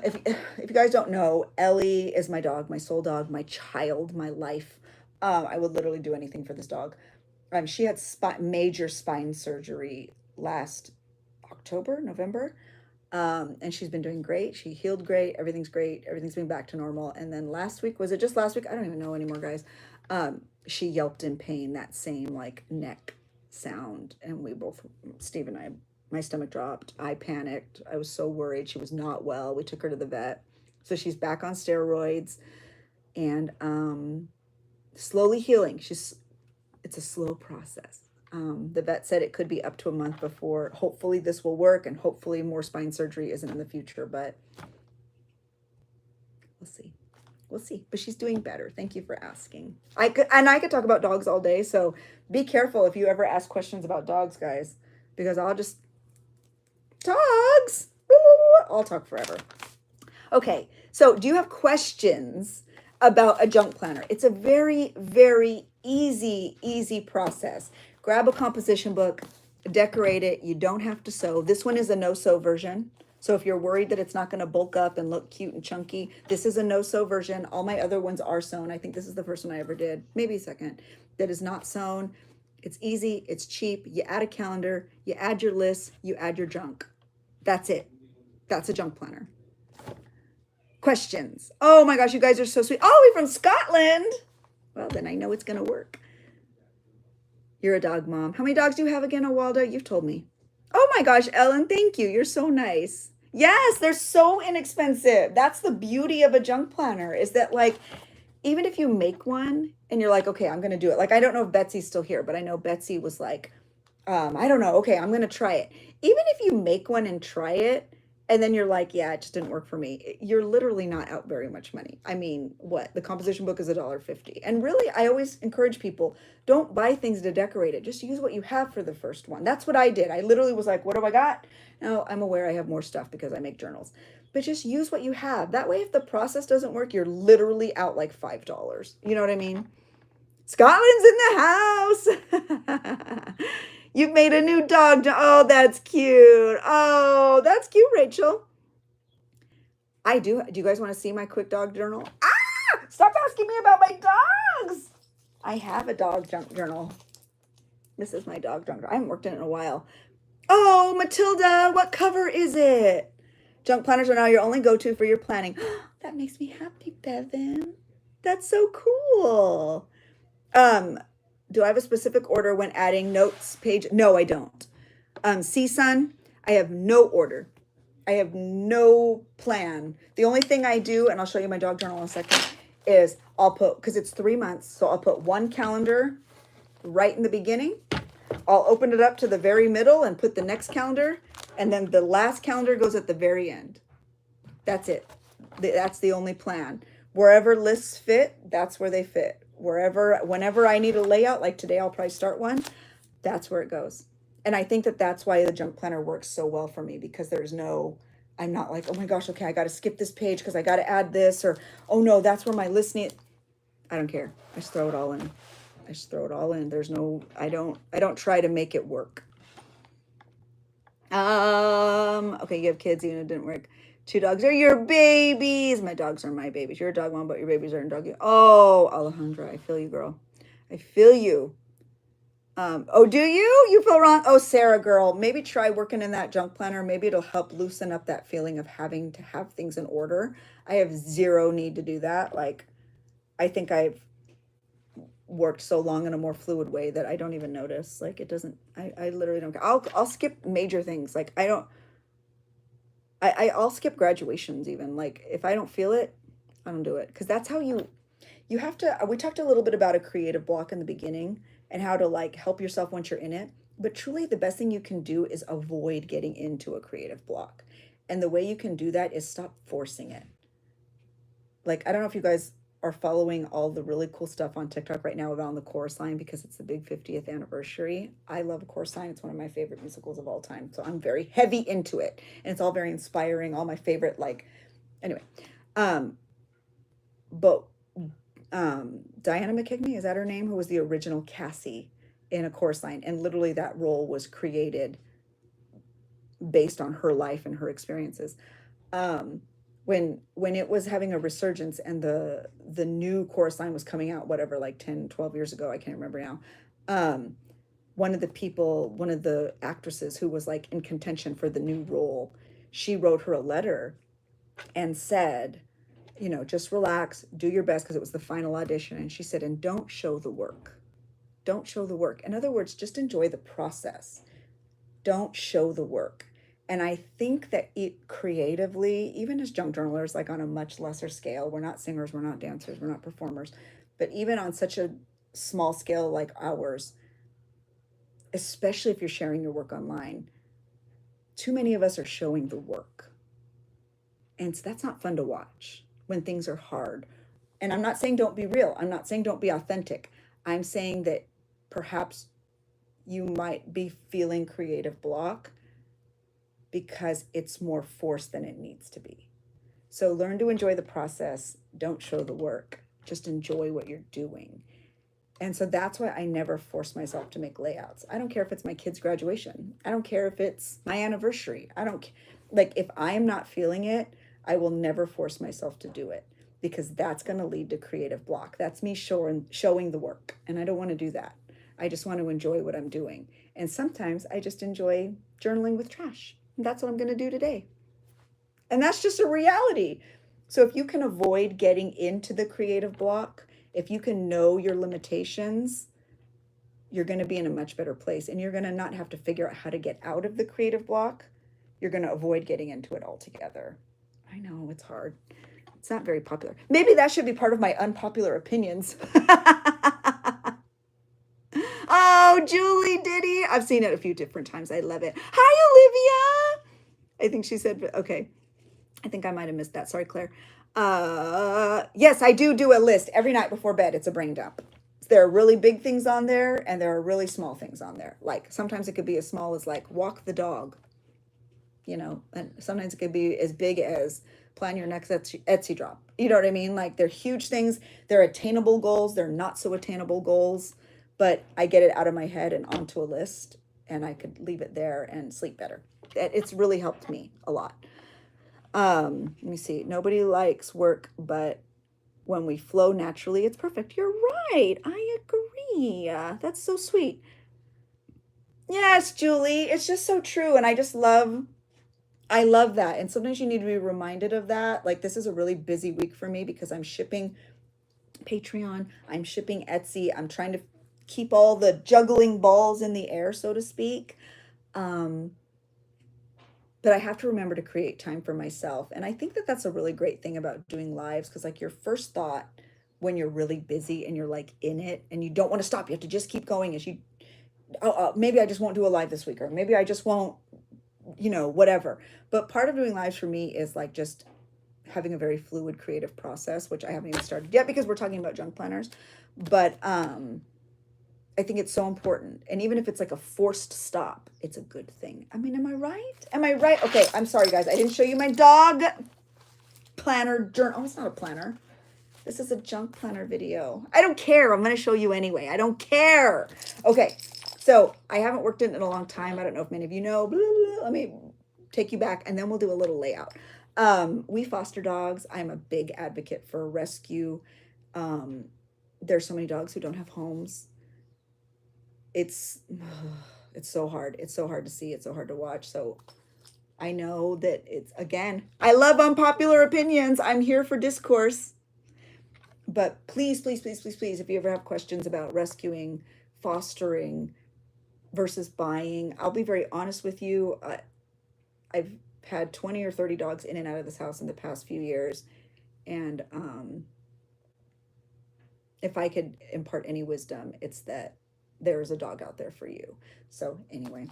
A: if you guys don't know, Ellie is my dog, my soul dog, my child, my life. I would literally do anything for this dog. She had major spine surgery last November. And she's been doing great. She healed great. Everything's great. Everything's been back to normal. And then last week, was it just last week? I don't even know anymore, guys. She yelped in pain, that same like neck sound. And we both, Steve and I, my stomach dropped. I panicked. I was so worried. She was not well. We took her to the vet. So she's back on steroids and slowly healing. It's a slow process. The vet said it could be up to a month before hopefully this will work and hopefully more spine surgery isn't in the future, but we'll see. We'll see. But she's doing better. Thank you for asking. I could talk about dogs all day, so be careful if you ever ask questions about dogs, guys, because I'll just dogs. I'll talk forever. Okay, so do you have questions about a junk planner? It's a very, very easy process. Grab a composition book, decorate it. You don't have to sew. This one is a no-sew version. So if you're worried that it's not going to bulk up and look cute and chunky, this is a no-sew version. All my other ones are sewn. I think this is the first one I ever did, maybe second, that is not sewn. It's easy. It's cheap. You add a calendar. You add your lists. You add your junk. That's it. That's a junk planner. Questions? Oh my gosh, you guys are so sweet. Oh, we're from Scotland. Well, then I know it's going to work. You're a dog mom. How many dogs do you have again, Waldo? You've told me. Oh my gosh, Ellen, thank you. You're so nice. Yes, they're so inexpensive. That's the beauty of a junk planner, is that like, even if you make one and you're like, okay, I'm going to do it. Like, I don't know if Betsy's still here, but I know Betsy was like, I don't know. Okay, I'm going to try it. Even if you make one and try it, and then you're like, yeah, it just didn't work for me, you're literally not out very much money. I mean, what? The composition book is $1.50. And really, I always encourage people, don't buy things to decorate it. Just use what you have for the first one. That's what I did. I literally was like, what do I got? Now, I'm aware I have more stuff because I make journals. But just use what you have. That way, if the process doesn't work, you're literally out like $5. You know what I mean? Scotland's in the house. You've made a new dog. Oh, that's cute. Oh, that's cute, Rachel. I do. Do you guys want to see my quick dog journal? Ah! Stop asking me about my dogs. I have a dog junk journal. This is my dog junk journal. I haven't worked in it in a while. Oh, Matilda, what cover is it? Junk planners are now your only go-to for your planning. That makes me happy, Bevan. That's so cool. Do I have a specific order when adding notes page? No, I don't. CSUN, I have no order. I have no plan. The only thing I do, and I'll show you my dog journal in a second, is I'll put, because it's 3 months, so I'll put one calendar right in the beginning. I'll open it up to the very middle and put the next calendar, and then the last calendar goes at the very end. That's it. That's the only plan. Wherever lists fit, that's where they fit. Whenever I need a layout, like today, I'll probably start one. That's where it goes. And I think that that's why the junk planner works so well for me, because I'm not like, oh my gosh, okay, I got to skip this page because I got to add this, or, oh no, that's where my list needs. I don't care. I just throw it all in. There's no, I don't try to make it work. Okay, you have kids, even if it didn't work. 2 dogs are your babies. My dogs are my babies. You're a dog mom, but your babies aren't doggy. Oh, Alejandra, I feel you, girl. I feel you. Oh, do you? You feel wrong? Oh, Sarah, girl, maybe try working in that junk planner. Maybe it'll help loosen up that feeling of having to have things in order. I have zero need to do that. Like, I think I've worked so long in a more fluid way that I don't even notice. Like, it doesn't, I literally don't care. I'll skip major things. Like, I'll skip graduations even. Like, if I don't feel it, I don't do it. Because that's how you have to, we talked a little bit about a creative block in the beginning and how to like help yourself once you're in it. But truly the best thing you can do is avoid getting into a creative block. And the way you can do that is stop forcing it. Like, I don't know if you guys are following all the really cool stuff on TikTok right now about the chorus line, because it's the big 50th anniversary. I love a chorus line. It's one of my favorite musicals of all time. So I'm very heavy into it. And it's all very inspiring. All my favorite, like, anyway. But Diana McKigney, is that her name? Who was the original Cassie in A Chorus Line. And literally that role was created based on her life and her experiences. When it was having a resurgence and the new chorus line was coming out, whatever, like 10, 12 years ago, I can't remember now. One of the actresses who was like in contention for the new role, she wrote her a letter and said, you know, just relax, do your best, because it was the final audition. And she said, and don't show the work. Don't show the work. In other words, just enjoy the process. Don't show the work. And I think that it creatively, even as junk journalers, like on a much lesser scale, we're not singers, we're not dancers, we're not performers, but even on such a small scale like ours, especially if you're sharing your work online, too many of us are showing the work. And so that's not fun to watch when things are hard. And I'm not saying don't be real. I'm not saying don't be authentic. I'm saying that perhaps you might be feeling creative block because it's more forced than it needs to be. So learn to enjoy the process. Don't show the work. Just enjoy what you're doing. And so that's why I never force myself to make layouts. I don't care if it's my kid's graduation. I don't care if it's my anniversary. Like, if I am not feeling it, I will never force myself to do it, because that's going to lead to creative block. That's me showing the work. And I don't want to do that. I just want to enjoy what I'm doing. And sometimes I just enjoy journaling with trash. And that's what I'm going to do today. And that's just a reality. So if you can avoid getting into the creative block, if you can know your limitations, you're going to be in a much better place. And you're going to not have to figure out how to get out of the creative block. You're going to avoid getting into it altogether. I know, it's hard. It's not very popular. Maybe that should be part of my unpopular opinions. Oh, Julie Diddy. I've seen it a few different times. I love it. Hi, Olivia. I think she said, okay. I think I might have missed that. Sorry, Claire. Yes, I do a list every night before bed. It's a brain dump. There are really big things on there, and there are really small things on there. Like, sometimes it could be as small as like walk the dog, you know, and sometimes it could be as big as plan your next Etsy drop. You know what I mean? Like, they're huge things. They're attainable goals. They're not so attainable goals, but I get it out of my head and onto a list. and I could leave it there and sleep better. It's really helped me a lot. Let me see. Nobody likes work, but when we flow naturally, it's perfect. You're right. I agree. That's so sweet. Yes, Julie. It's just so true. And I love that. And sometimes you need to be reminded of that. Like, this is a really busy week for me because I'm shipping Patreon, I'm shipping Etsy, I'm trying to keep all the juggling balls in the air, so to speak. Um, but I have to remember to create time for myself. And I think that that's a really great thing about doing lives because, like, your first thought when you're really busy and you're like in it and you don't want to stop, you have to just keep going. Is you, maybe I just won't do a live this week, or maybe I just won't, whatever. But part of doing lives for me is like just having a very fluid creative process, which I haven't even started yet because we're talking about junk planners. But I think it's so important. And even if it's like a forced stop, it's a good thing. I mean, am I right? Am I right? Okay, I'm sorry, guys. I didn't show you my dog planner journal. Oh, it's not a planner. This is a junk planner video. I don't care. I'm going to show you anyway. I don't care. Okay, so I haven't worked in a long time. I don't know if many of you know. Blah, blah, blah. Let me take you back, and then we'll do a little layout. We foster dogs. I'm a big advocate for rescue. There's so many dogs who don't have homes. It's so hard. It's so hard to see. It's so hard to watch. So I know that again, I love unpopular opinions. I'm here for discourse. But please, please, please, please, please, if you ever have questions about rescuing, fostering versus buying, I'll be very honest with you. I've had 20 or 30 dogs in and out of this house in the past few years. And if I could impart any wisdom, it's that there's a dog out there for you. So anyway,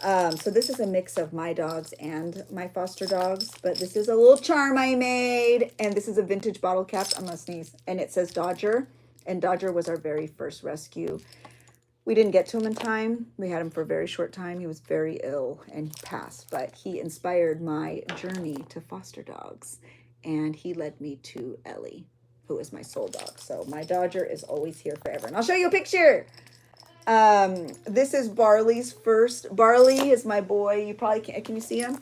A: so this is a mix of my dogs and my foster dogs, but this is a little charm I made, and this is a vintage bottle cap. I'm gonna sneeze. And it says Dodger, and Dodger was our very first rescue. We didn't get to him in time. We had him for a very short time. He was very ill and passed, but he inspired my journey to foster dogs, and he led me to Ellie, who is my soul dog. So my Dodger is always here forever. And I'll show you a picture. This is Barley's first. Barley is my boy. You probably can you see him?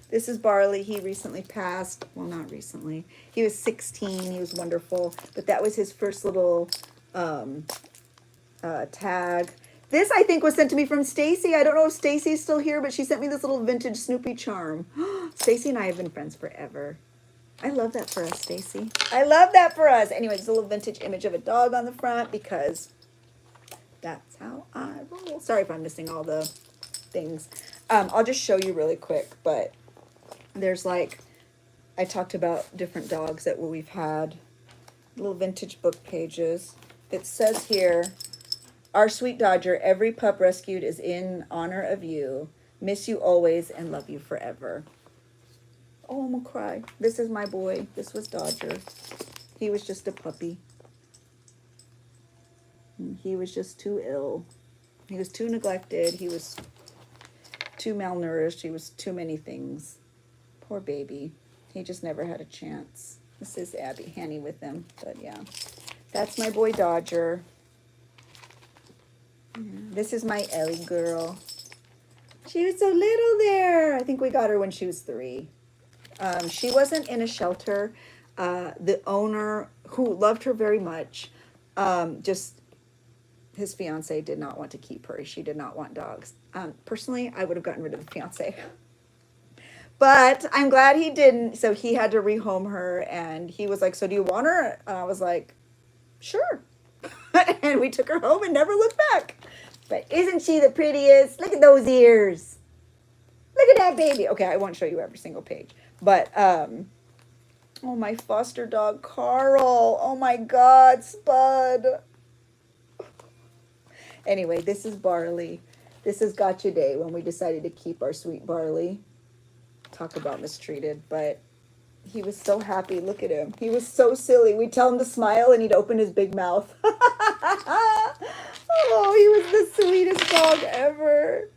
A: This is Barley. He recently passed. Well, not recently. He was 16. He was wonderful. But that was his first little tag. This, I think, was sent to me from Stacy. I don't know if Stacy's still here, but she sent me this little vintage Snoopy charm. Stacy and I have been friends forever. I love that for us, Stacy. I love that for us. Anyway, there's a little vintage image of a dog on the front because that's how I roll. Sorry if I'm missing all the things. I'll just show you really quick, but there's like, I talked about different dogs that we've had, little vintage book pages. It says here, our sweet Dodger, every pup rescued is in honor of you. Miss you always and love you forever. Oh, I'm gonna cry. This is my boy. This was Dodger. He was just a puppy. He was just too ill. He was too neglected. He was too malnourished. He was too many things. Poor baby. He just never had a chance. This is Abby, Hanny with him. But yeah, that's my boy Dodger. This is my Ellie girl. She was so little there. I think we got her when she was 3. She wasn't in a shelter. The owner, who loved her very much, just his fiance did not want to keep her. She did not want dogs. Personally, I would have gotten rid of the fiance. But I'm glad he didn't. So he had to rehome her, and he was like, so do you want her? And I was like, sure. And we took her home and never looked back. But isn't she the prettiest? Look at those ears. Look at that baby. Okay, I won't show you every single page. But, oh, my foster dog, Carl. Oh, my God, Spud. Anyway, this is Barley. This is Gotcha Day when we decided to keep our sweet Barley. Talk about mistreated, but he was so happy. Look at him. He was so silly. We'd tell him to smile and he'd open his big mouth. Oh, he was the sweetest dog ever.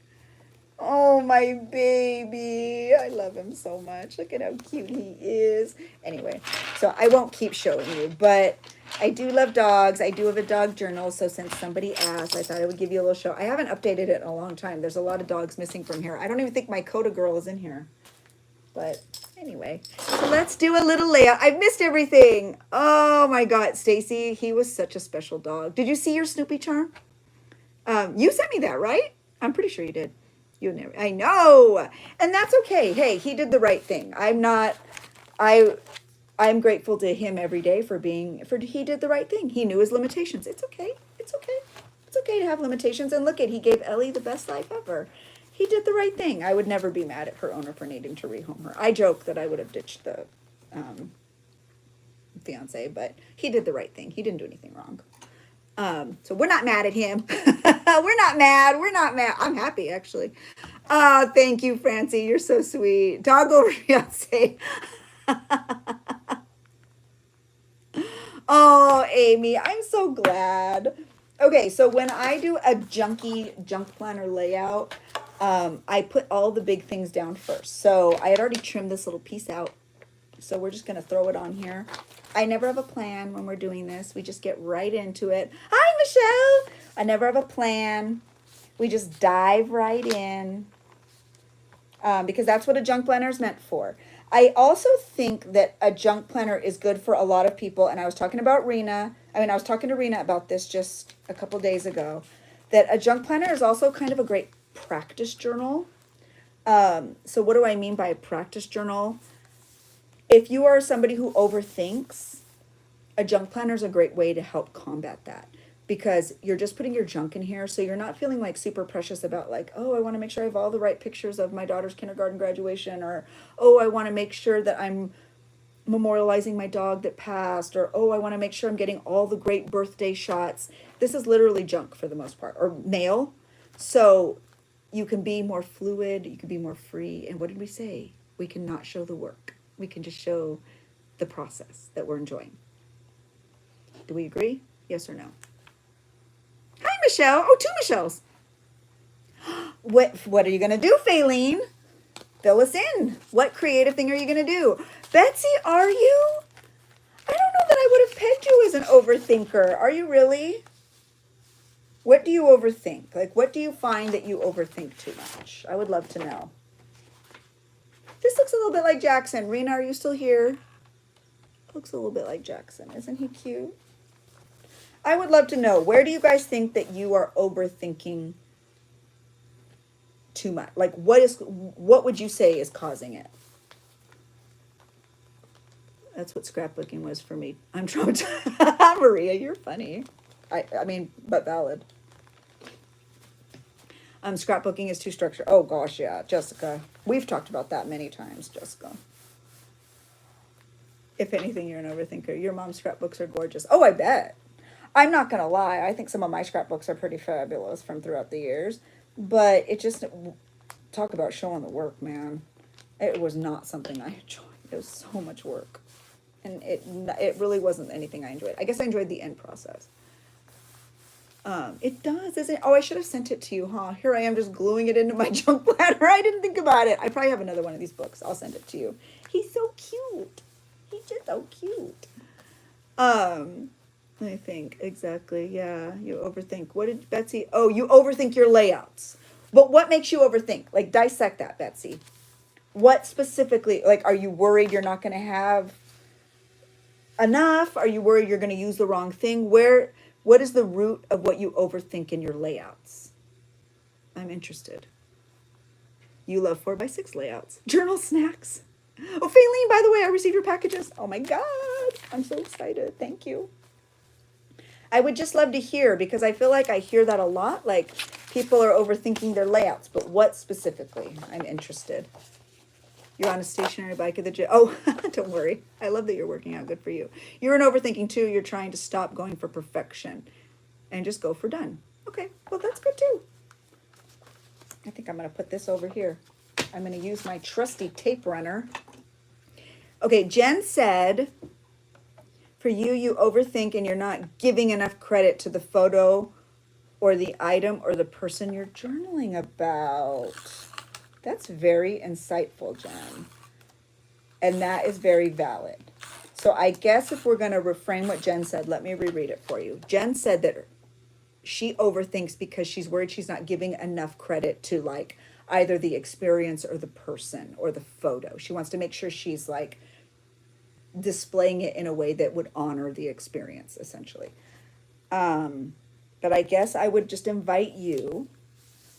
A: Oh, my baby. I love him so much. Look at how cute he is. Anyway, so I won't keep showing you, but I do love dogs. I do have a dog journal. So since somebody asked, I thought I would give you a little show. I haven't updated it in a long time. There's a lot of dogs missing from here. I don't even think my Coda girl is in here. But anyway, so let's do a little layout. I've missed everything. Oh my God, Stacy, he was such a special dog. Did you see your Snoopy charm? You sent me that, right? I'm pretty sure you did. You never. I know, and that's okay. Hey, he did the right thing. I'm grateful to him every day for he did the right thing. He knew his limitations. It's okay. It's okay. It's okay to have limitations. And look he gave Ellie the best life ever. He did the right thing. I would never be mad at her owner for needing to rehome her. I joke that I would have ditched the fiance, but he did the right thing. He didn't do anything wrong. So we're not mad at him. We're not mad. We're not mad. I'm happy, actually. Thank you, Francie. You're so sweet. Dog over fiance. Oh, Amy, I'm so glad. Okay, so when I do a junk planner layout, I put all the big things down first. So I had already trimmed this little piece out. So we're just going to throw it on here. I never have a plan when we're doing this. We just get right into it. Hi, Michelle. I never have a plan. We just dive right in because that's what a junk planner is meant for. I also think that a junk planner is good for a lot of people. And I was talking to Rena about this just a couple days ago, that a junk planner is also kind of a great practice journal. So what do I mean by a practice journal? If you are somebody who overthinks, a junk planner is a great way to help combat that, because you're just putting your junk in here. So you're not feeling like super precious about like, oh, I want to make sure I have all the right pictures of my daughter's kindergarten graduation, or, oh, I want to make sure that I'm memorializing my dog that passed, or, oh, I want to make sure I'm getting all the great birthday shots. This is literally junk for the most part, or mail. So you can be more fluid, you can be more free. And what did we say? We can not show the work. We can just show the process that we're enjoying. Do we agree? Yes or no? Hi, Michelle. Oh, two Michelles. What are you going to do, Faylene? Fill us in. What creative thing are you going to do? Betsy, are you? I don't know that I would have pegged you as an overthinker. Are you really? What do you overthink? Like, what do you find that you overthink too much? I would love to know. This looks a little bit like Jackson. Rena, are you still here? Looks a little bit like Jackson. Isn't he cute? I would love to know, where do you guys think that you are overthinking too much? Like, what would you say is causing it? That's what scrapbooking was for me. I'm traumatized. Maria, you're funny. I mean, but valid. Scrapbooking is too structured. Oh gosh, yeah, Jessica. We've talked about that many times, Jessica. If anything, you're an overthinker. Your mom's scrapbooks are gorgeous. Oh, I bet. I'm not going to lie. I think some of my scrapbooks are pretty fabulous from throughout the years. But it just, talk about showing the work, man. It was not something I enjoyed. It was so much work. And it really wasn't anything I enjoyed. I guess I enjoyed the end process. It does, isn't it? Oh, I should have sent it to you, huh? Here I am just gluing it into my junk planner. I didn't think about it. I probably have another one of these books. I'll send it to you. He's so cute. He's just so cute. I think, exactly. Yeah, you overthink. What did Betsy? Oh, you overthink your layouts. But what makes you overthink? Like, dissect that, Betsy. What specifically, like, are you worried you're not going to have enough? Are you worried you're going to use the wrong thing? What is the root of what you overthink in your layouts? I'm interested. You love 4x6 layouts. Journal snacks. Oh, Faylene, by the way, I received your packages. Oh my God. I'm so excited. Thank you. I would just love to hear, because I feel like I hear that a lot. Like, people are overthinking their layouts, but what specifically? I'm interested. You're on a stationary bike at the gym. Oh, don't worry. I love that you're working out. Good for you. You're an overthinking too. You're trying to stop going for perfection and just go for done. Okay, well, that's good too. I think I'm going to put this over here. I'm going to use my trusty tape runner. Okay, Jen said, for you, you overthink and you're not giving enough credit to the photo or the item or the person you're journaling about. That's very insightful, Jen. And that is very valid. So I guess if we're going to reframe what Jen said, let me reread it for you. Jen said that she overthinks because she's worried she's not giving enough credit to like either the experience or the person or the photo. She wants to make sure she's like displaying it in a way that would honor the experience, essentially. But I guess I would just invite you,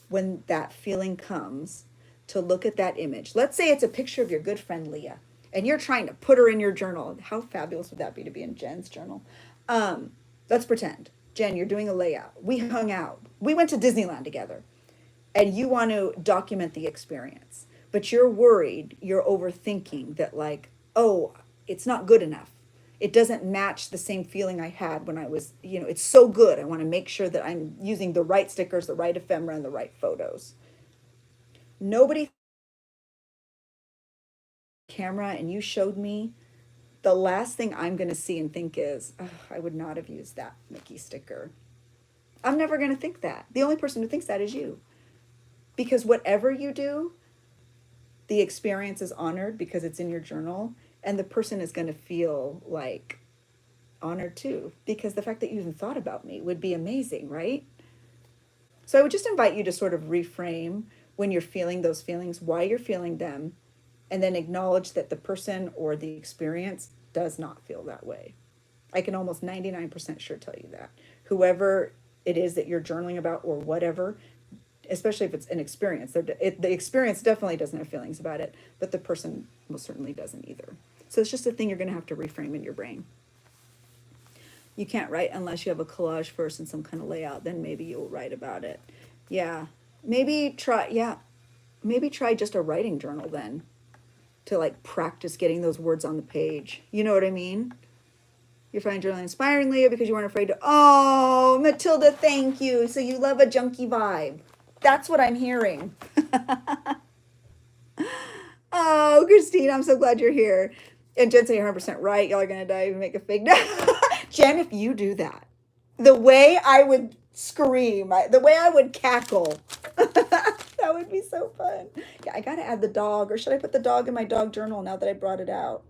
A: when that feeling comes, to look at that image. Let's say it's a picture of your good friend Leah, and you're trying to put her in your journal. How fabulous would that be to be in Jen's journal? Let's pretend, Jen, you're doing a layout. We hung out. We went to Disneyland together, and you want to document the experience, but you're worried, you're overthinking that like, oh, it's not good enough. It doesn't match the same feeling I had when I was, it's so good. I want to make sure that I'm using the right stickers, the right ephemera, and the right photos. Nobody camera, and you showed me, the last thing I'm going to see and think is, oh, I would not have used that Mickey sticker. I'm never going to think that. The only person who thinks that is you. Because whatever you do, the experience is honored because it's in your journal, and the person is going to feel like honored too, because the fact that you even thought about me would be amazing, right? So I would just invite you to sort of reframe when you're feeling those feelings, why you're feeling them, and then acknowledge that the person or the experience does not feel that way. I can almost 99% sure tell you that. Whoever it is that you're journaling about or whatever, especially if it's an experience, the experience definitely doesn't have feelings about it, but the person most certainly doesn't either. So it's just a thing you're going to have to reframe in your brain. You can't write unless you have a collage first and some kind of layout, then maybe you'll write about it. Maybe try just a writing journal then, to like practice getting those words on the page. You know what I mean? You're finding journaling inspiring, Leah, because you weren't afraid to, oh, Matilda, thank you. So you love a junky vibe. That's what I'm hearing. Oh, Christine, I'm so glad you're here. And Jen said you're 100% right. Y'all are going to die if you make a fake. Jen, if you do that, the way I would scream, the way I would cackle, that would be so fun. Yeah, I got to add the dog. Or should I put the dog in my dog journal now that I brought it out?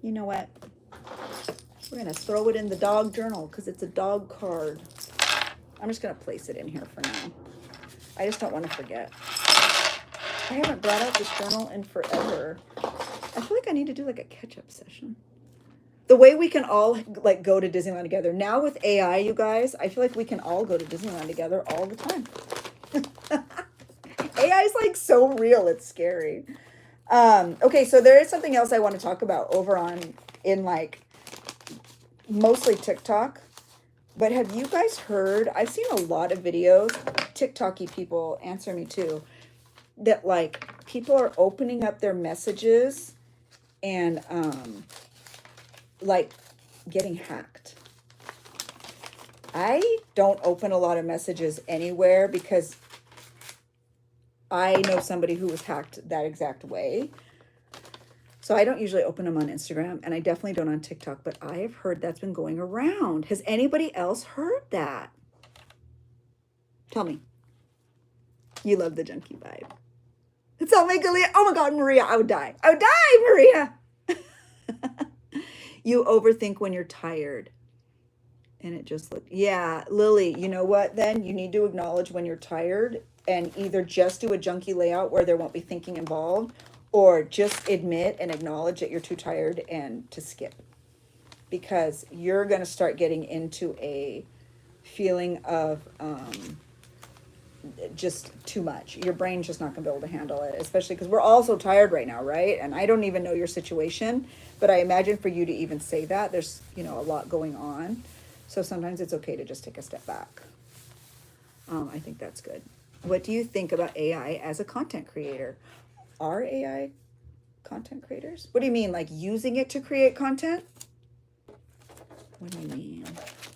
A: You know what? We're going to throw it in the dog journal because it's a dog card. I'm just going to place it in here for now. I just don't want to forget. I haven't brought out this journal in forever. I feel like I need to do like a catch-up session. The way we can all like go to Disneyland together. Now with AI, you guys, I feel like we can all go to Disneyland together all the time. AI is like so real, it's scary. Okay, so there is something else I want to talk about over in like mostly TikTok. But have you guys heard, I've seen a lot of videos, TikToky people answer me too, that like people are opening up their messages and like getting hacked. I don't open a lot of messages anywhere because I know somebody who was hacked that exact way. So I don't usually open them on Instagram, and I definitely don't on TikTok, but I have heard that's been going around. Has anybody else heard that? Tell me. You love the junkie vibe. It's all make Leah. Oh my God, Maria, I would die. I would die, Maria. You overthink when you're tired. And it just looked, yeah, Lily, you know what then? You need to acknowledge when you're tired and either just do a junky layout where there won't be thinking involved, or just admit and acknowledge that you're too tired and to skip. Because you're going to start getting into a feeling of just too much. Your brain's just not going to be able to handle it, especially because we're all so tired right now, right? And I don't even know your situation, but I imagine for you to even say that, there's, a lot going on. So sometimes it's okay to just take a step back. I think that's good. What do you think about AI as a content creator? Are AI content creators? What do you mean? Like using it to create content? What do you mean?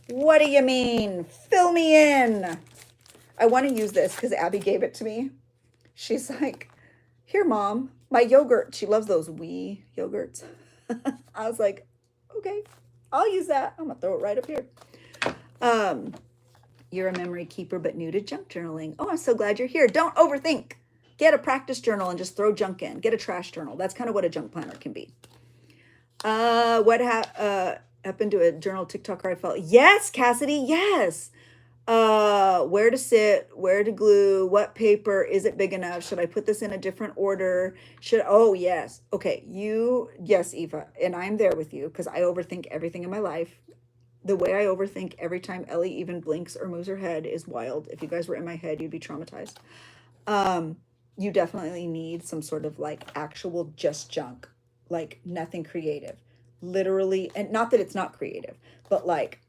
A: What do you mean? Fill me in. I want to use this because Abby gave it to me. She's like, here, Mom, my yogurt. She loves those wee yogurts. I was like, okay, I'll use that. I'm going to throw it right up here. You're a memory keeper, but new to junk journaling. Oh, I'm so glad you're here. Don't overthink. Get a practice journal and just throw junk in. Get a trash journal. That's kind of what a junk planner can be. Happened to a journal TikTok where I felt, yes, Cassidy, yes. Where to sit, where to glue, what paper, is it big enough? Should I put this in a different order? Oh, yes. Okay, yes, Eva, and I'm there with you because I overthink everything in my life. The way I overthink every time Ellie even blinks or moves her head is wild. If you guys were in my head, you'd be traumatized. You definitely need some sort of like actual just junk, like nothing creative. Literally, and not that it's not creative, but like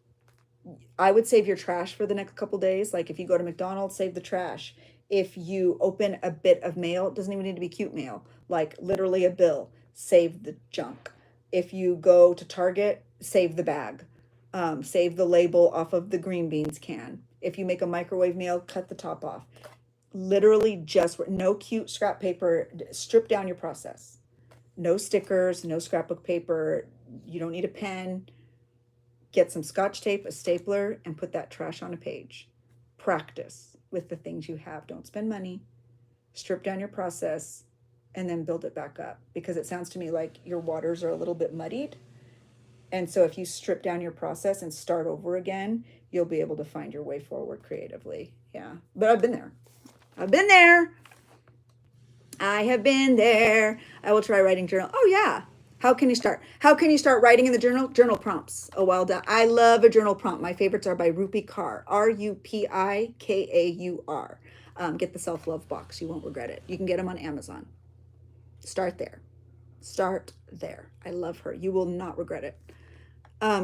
A: I would save your trash for the next couple days. Like if you go to McDonald's, save the trash. If you open a bit of mail, it doesn't even need to be cute mail, like literally a bill, save the junk. If you go to Target, save the bag. Save the label off of the green beans can. If you make a microwave meal, cut the top off. Literally just no cute scrap paper. Strip down your process. No stickers, no scrapbook paper. You don't need a pen. Get some scotch tape, a stapler, and put that trash on a page. Practice with the things you have. Don't spend money. Strip down your process and then build it back up, because it sounds to me like your waters are a little bit muddied. And so if you strip down your process and start over again, you'll be able to find your way forward creatively. Yeah. But I've been there. I've been there. I have been there. I will try writing journal. Oh, yeah. How can you start? How can you start writing in the journal? Journal prompts. A while down. I love a journal prompt. My favorites are by Rupi Kaur. Rupikaur. Get the self-love box. You won't regret it. You can get them on Amazon. Start there. Start there. I love her. You will not regret it.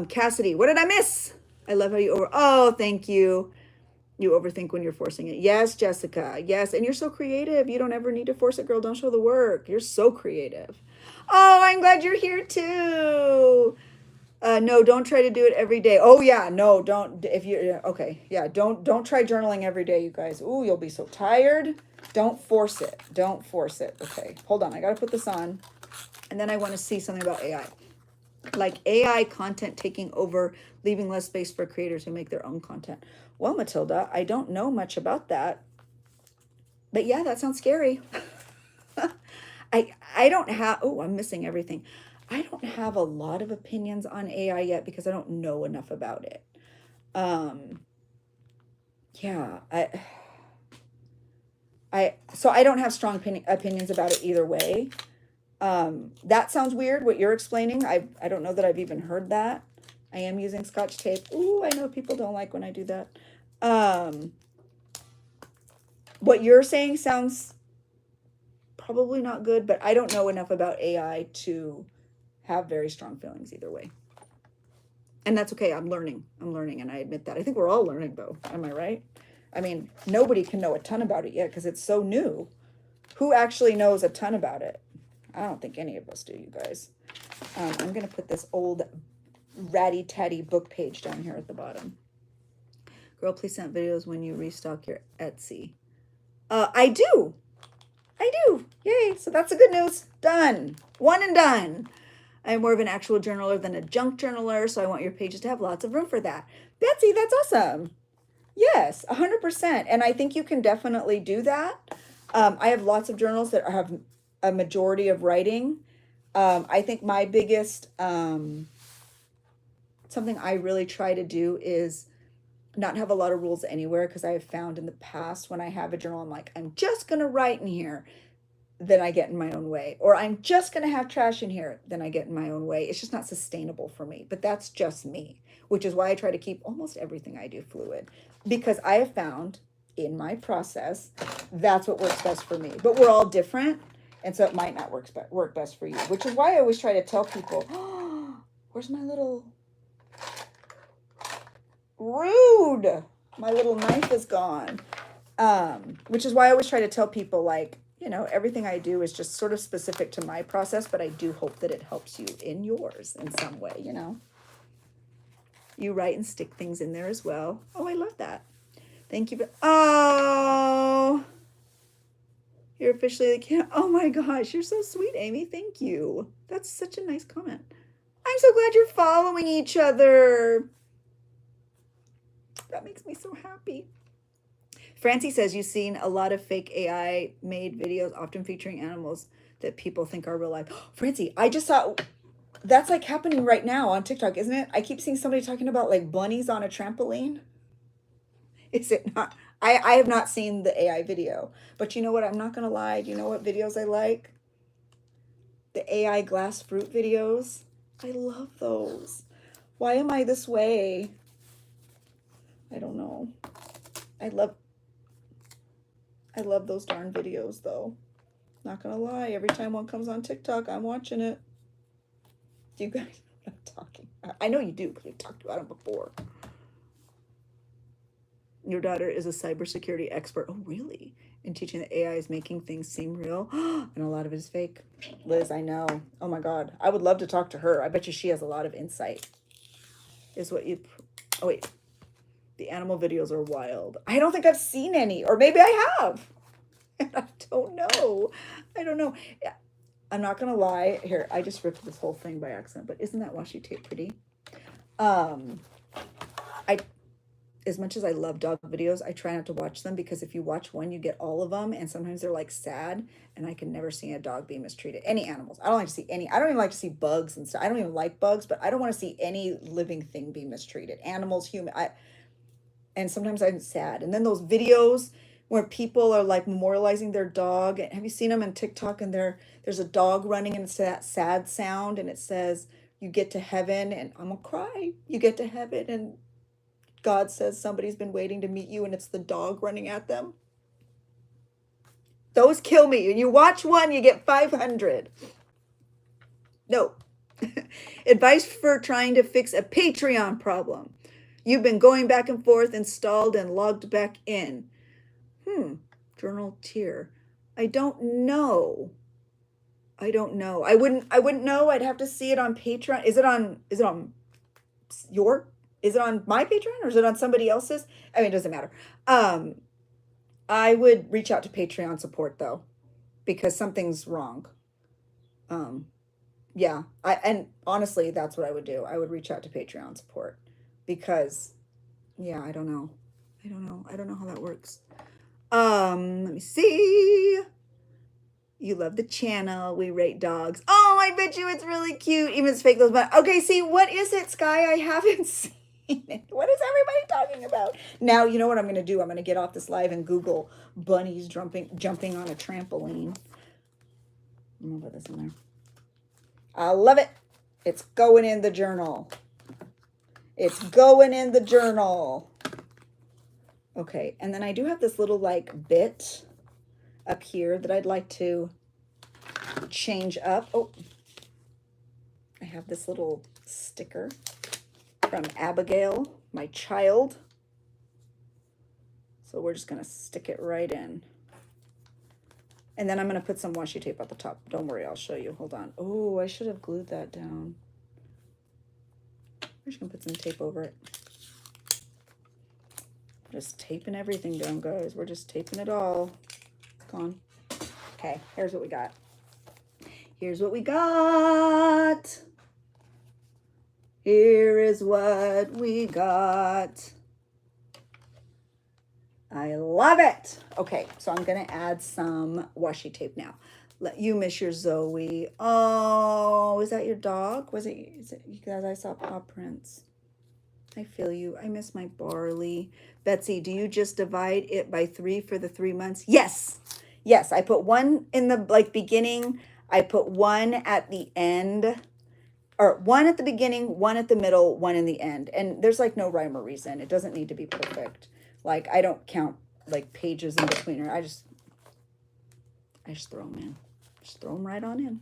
A: Cassidy, what did I miss? I love how you oh, thank you. You overthink when you're forcing it. Yes, Jessica. Yes. And you're so creative. You don't ever need to force it, girl. Don't show the work. You're so creative. Oh, I'm glad you're here too. No, don't try to do it every day. Oh yeah, no, don't. If you okay, yeah, don't try journaling every day, you guys. Ooh, you'll be so tired. Don't force it. Don't force it. Okay, hold on. I gotta put this on, and then I want to see something about AI, like AI content taking over, leaving less space for creators who make their own content. Well, Matilda, I don't know much about that, but yeah, that sounds scary. I don't have, oh, I'm missing everything. I don't have a lot of opinions on AI yet because I don't know enough about it. Yeah, so I don't have strong opinions about it either way. That sounds weird, what you're explaining. I don't know that I've even heard that. I am using Scotch tape. Ooh, I know people don't like when I do that. What you're saying sounds probably not good, but I don't know enough about AI to have very strong feelings either way. And that's okay. I'm learning, and I admit that. I think we're all learning, though. Am I right? I mean, nobody can know a ton about it yet because it's so new. Who actually knows a ton about it? I don't think any of us do, you guys. I'm going to put this old ratty-tatty book page down here at the bottom. Girl, please send videos when you restock your Etsy. I do. Yay. So that's the good news. Done. One and done. I'm more of an actual journaler than a junk journaler, so I want your pages to have lots of room for that. Betsy, that's awesome. Yes, 100%. And I think you can definitely do that. I have lots of journals that have a majority of writing. I think my biggest, something I really try to do is not have a lot of rules anywhere, because I have found in the past when I have a journal, I'm like, I'm just going to write in here, then I get in my own way. Or I'm just going to have trash in here, then I get in my own way. It's just not sustainable for me. But that's just me, which is why I try to keep almost everything I do fluid, because I have found in my process that's what works best for me. But we're all different, and so it might not work best for you, which is why I always try to tell people, oh, where's my little... Rude. My little knife is gone. Which is why I always try to tell people, like, you know, everything I do is just sort of specific to my process, but I do hope that it helps you in yours in some way, you know. You write and stick things in there as well. Oh, I love that. Thank you. Oh, you're officially the king. Oh my gosh, you're so sweet, Amy. Thank you. That's such a nice comment. I'm so glad you're following each other. That makes me so happy. Francie says, you've seen a lot of fake AI made videos, often featuring animals that people think are real life. Francie, I just saw, That's like happening right now on TikTok, isn't it? I keep seeing somebody talking about like bunnies on a trampoline. Is it not? I have not seen the AI video, but you know what? I'm not gonna lie. Do you know what videos I like? The AI glass fruit videos. I love those. Why am I this way? I don't know. I love I love those darn videos though. Not gonna lie, every time one comes on TikTok, I'm watching it. Do you guys know what I'm talking about? I know you do because we've talked about them before. Your daughter is a cybersecurity expert. Oh, really? And teaching that AI is making things seem real. And a lot of it is fake. Liz, I know. Oh my God. I would love to talk to her. I bet you she has a lot of insight. Is what you. Oh, wait. The animal videos are wild. I don't think I've seen any, or maybe I have. And I don't know. I don't know. I'm not gonna lie. Here, I just ripped this whole thing by accident, but isn't that washi tape pretty? I as much as I love dog videos, I try not to watch them because if you watch one, you get all of them, and sometimes they're like sad, and I can never see a dog being mistreated. Any animals. I don't like to see any. I don't even like to see bugs and stuff. I don't even like bugs, but I don't want to see any living thing be mistreated. Animals, human. And sometimes I'm sad. And then those videos where people are like memorializing their dog. Have you seen them on TikTok? And there's a dog running and it's that sad sound, and it says, "You get to heaven," and I'm gonna cry. You get to heaven, and God says somebody's been waiting to meet you, and it's the dog running at them. Those kill me. And you watch one, you get 500. No. Advice for trying to fix a Patreon problem. You've been going back and forth, installed and logged back in. Journal tier. I don't know. I don't know. I wouldn't know. I'd have to see it on Patreon. Is it on your is it on my Patreon or is it on somebody else's? I mean, it doesn't matter. I would reach out to Patreon support though, because something's wrong. Yeah. And honestly, that's what I would do. I would reach out to Patreon support because yeah, I don't know. I don't know how that works. Let me see. You love the channel. We rate dogs. Oh, I bet you it's really cute. Even it's fake those, but okay, see, what is it, Sky? I haven't seen it. What is everybody talking about? Now, you know what I'm going to do? I'm going to get off this live and Google bunnies jumping on a trampoline. I'm going to put this in there. I love it. It's going in the journal. It's going in the journal. Okay, and then I do have this little like bit up here that I'd like to change up. Oh, I have this little sticker from Abigail, my child. So we're just gonna stick it right in. And then I'm gonna put some washi tape at the top. Don't worry, I'll show you. Hold on. Oh, I should have glued that down. I'm just gonna put some tape over it. Just taping everything down, guys. We're just taping it all. It's gone. Okay, here's what we got. Here's what we got. Here is what we got. I love it. Okay, so I'm going to add some washi tape now. Let you miss your Zoe. Oh, is that your dog? Is it because I saw paw prints? I feel you. I miss my Barley. Betsy, do you just divide it by 3 for the 3 months? Yes. Yes, I put one in the like beginning. I put one at the end, or one at the beginning, one at the middle, one in the end. And there's like no rhyme or reason. It doesn't need to be perfect. Like I don't count like pages in between her. I just throw them in. Just throw them right on in.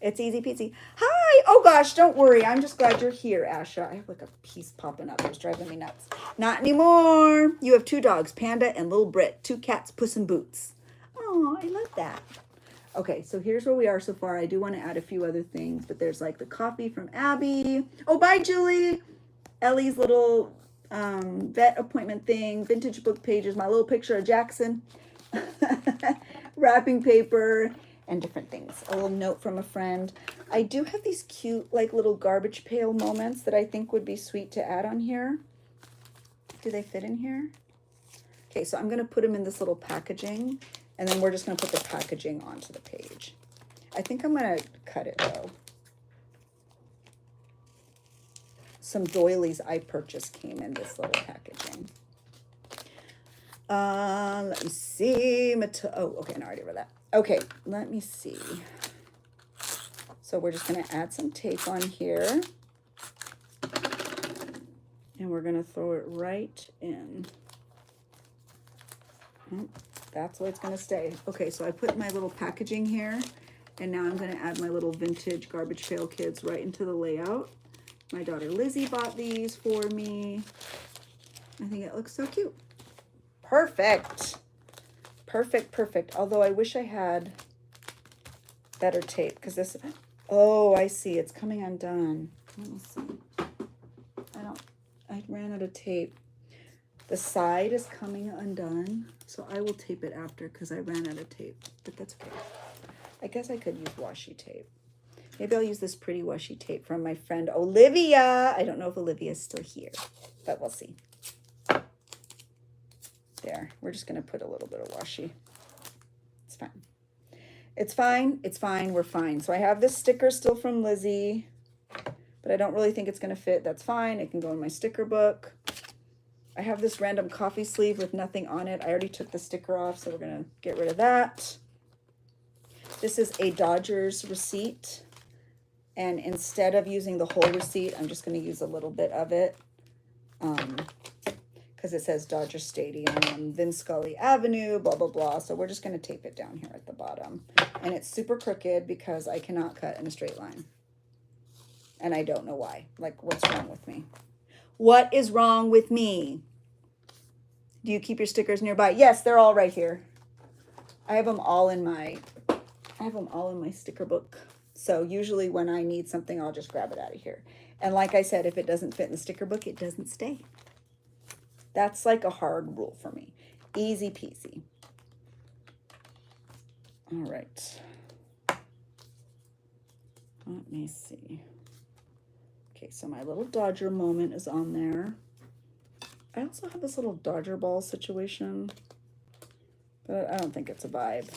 A: It's easy peasy. Hi. Oh gosh, don't worry. I'm just glad you're here, Asha. I have like a piece popping up. It's driving me nuts. Not anymore. You have 2 dogs, Panda and Little Brit. 2 cats, Puss in Boots. Oh, I love that. Okay, so here's where we are so far. I do want to add a few other things, but there's like the coffee from Abby. Oh, bye, Julie. Ellie's little vet appointment thing, vintage book pages, my little picture of Jackson, wrapping paper, and different things. A little note from a friend. I do have these cute like little garbage pail moments that I think would be sweet to add on here. Do they fit in here? Okay, so I'm going to put them in this little packaging, and then we're just going to put the packaging onto the page. I think I'm going to cut it though. some doilies I purchased came in this little packaging. Let me see. Oh, okay, no, I already read that. Okay, let me see. So we're just going to add some tape on here. And we're going to throw it right in. That's where it's going to stay. Okay, so I put my little packaging here. And now I'm going to add my little vintage Garbage Pail Kids right into the layout. My daughter Lizzie bought these for me. I think it looks so cute. Perfect. Perfect, perfect. Although I wish I had better tape because this, oh, I see. It's coming undone. Let me see. I ran out of tape. The side is coming undone, so I will tape it after because I ran out of tape, but that's okay. I guess I could use washi tape. Maybe I'll use this pretty washi tape from my friend Olivia. I don't know if Olivia is still here, but we'll see. There, we're just gonna put a little bit of washi. It's fine. It's fine, it's fine, we're fine. So I have this sticker still from Lizzie, but I don't really think it's gonna fit. That's fine, it can go in my sticker book. I have this random coffee sleeve with nothing on it. I already took the sticker off, so we're gonna get rid of that. This is a Dodgers receipt. And instead of using the whole receipt, I'm just gonna use a little bit of it. Because it says Dodger Stadium, Vin Scully Avenue, blah, blah, blah. So we're just gonna tape it down here at the bottom. And it's super crooked because I cannot cut in a straight line. And I don't know why. Like, what's wrong with me? What is wrong with me? Do you keep your stickers nearby? Yes, they're all right here. I have them all in my sticker book. So usually when I need something, I'll just grab it out of here. And like I said, if it doesn't fit in the sticker book, it doesn't stay. That's like a hard rule for me. Easy peasy. All right. Let me see. Okay, so my little Dodger moment is on there. I also have this little Dodger ball situation, but I don't think it's a vibe.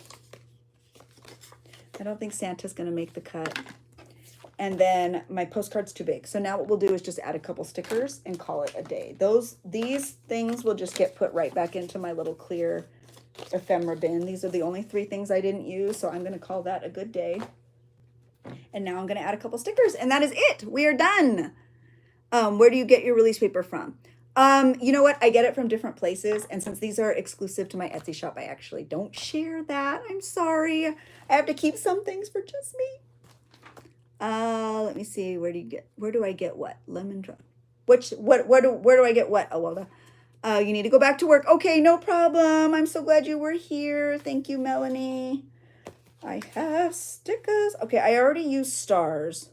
A: I don't think Santa's gonna make the cut. And then my postcard's too big. So now what we'll do is just add a couple stickers and call it a day. These things will just get put right back into my little clear ephemera bin. These are the only 3 things I didn't use, so I'm gonna call that a good day. And now I'm going to add a couple stickers, and that is it. We are done. Where do you get your release paper from? You know what? I get it from different places, and since these are exclusive to my Etsy shop, I actually don't share that. I'm sorry. I have to keep some things for just me. Let me see. Where do I get what? Lemon drop. Where do I get what, Awalda? You need to go back to work. Okay, no problem. I'm so glad you were here. Thank you, Melanie. I have stickers. Okay, I already used stars,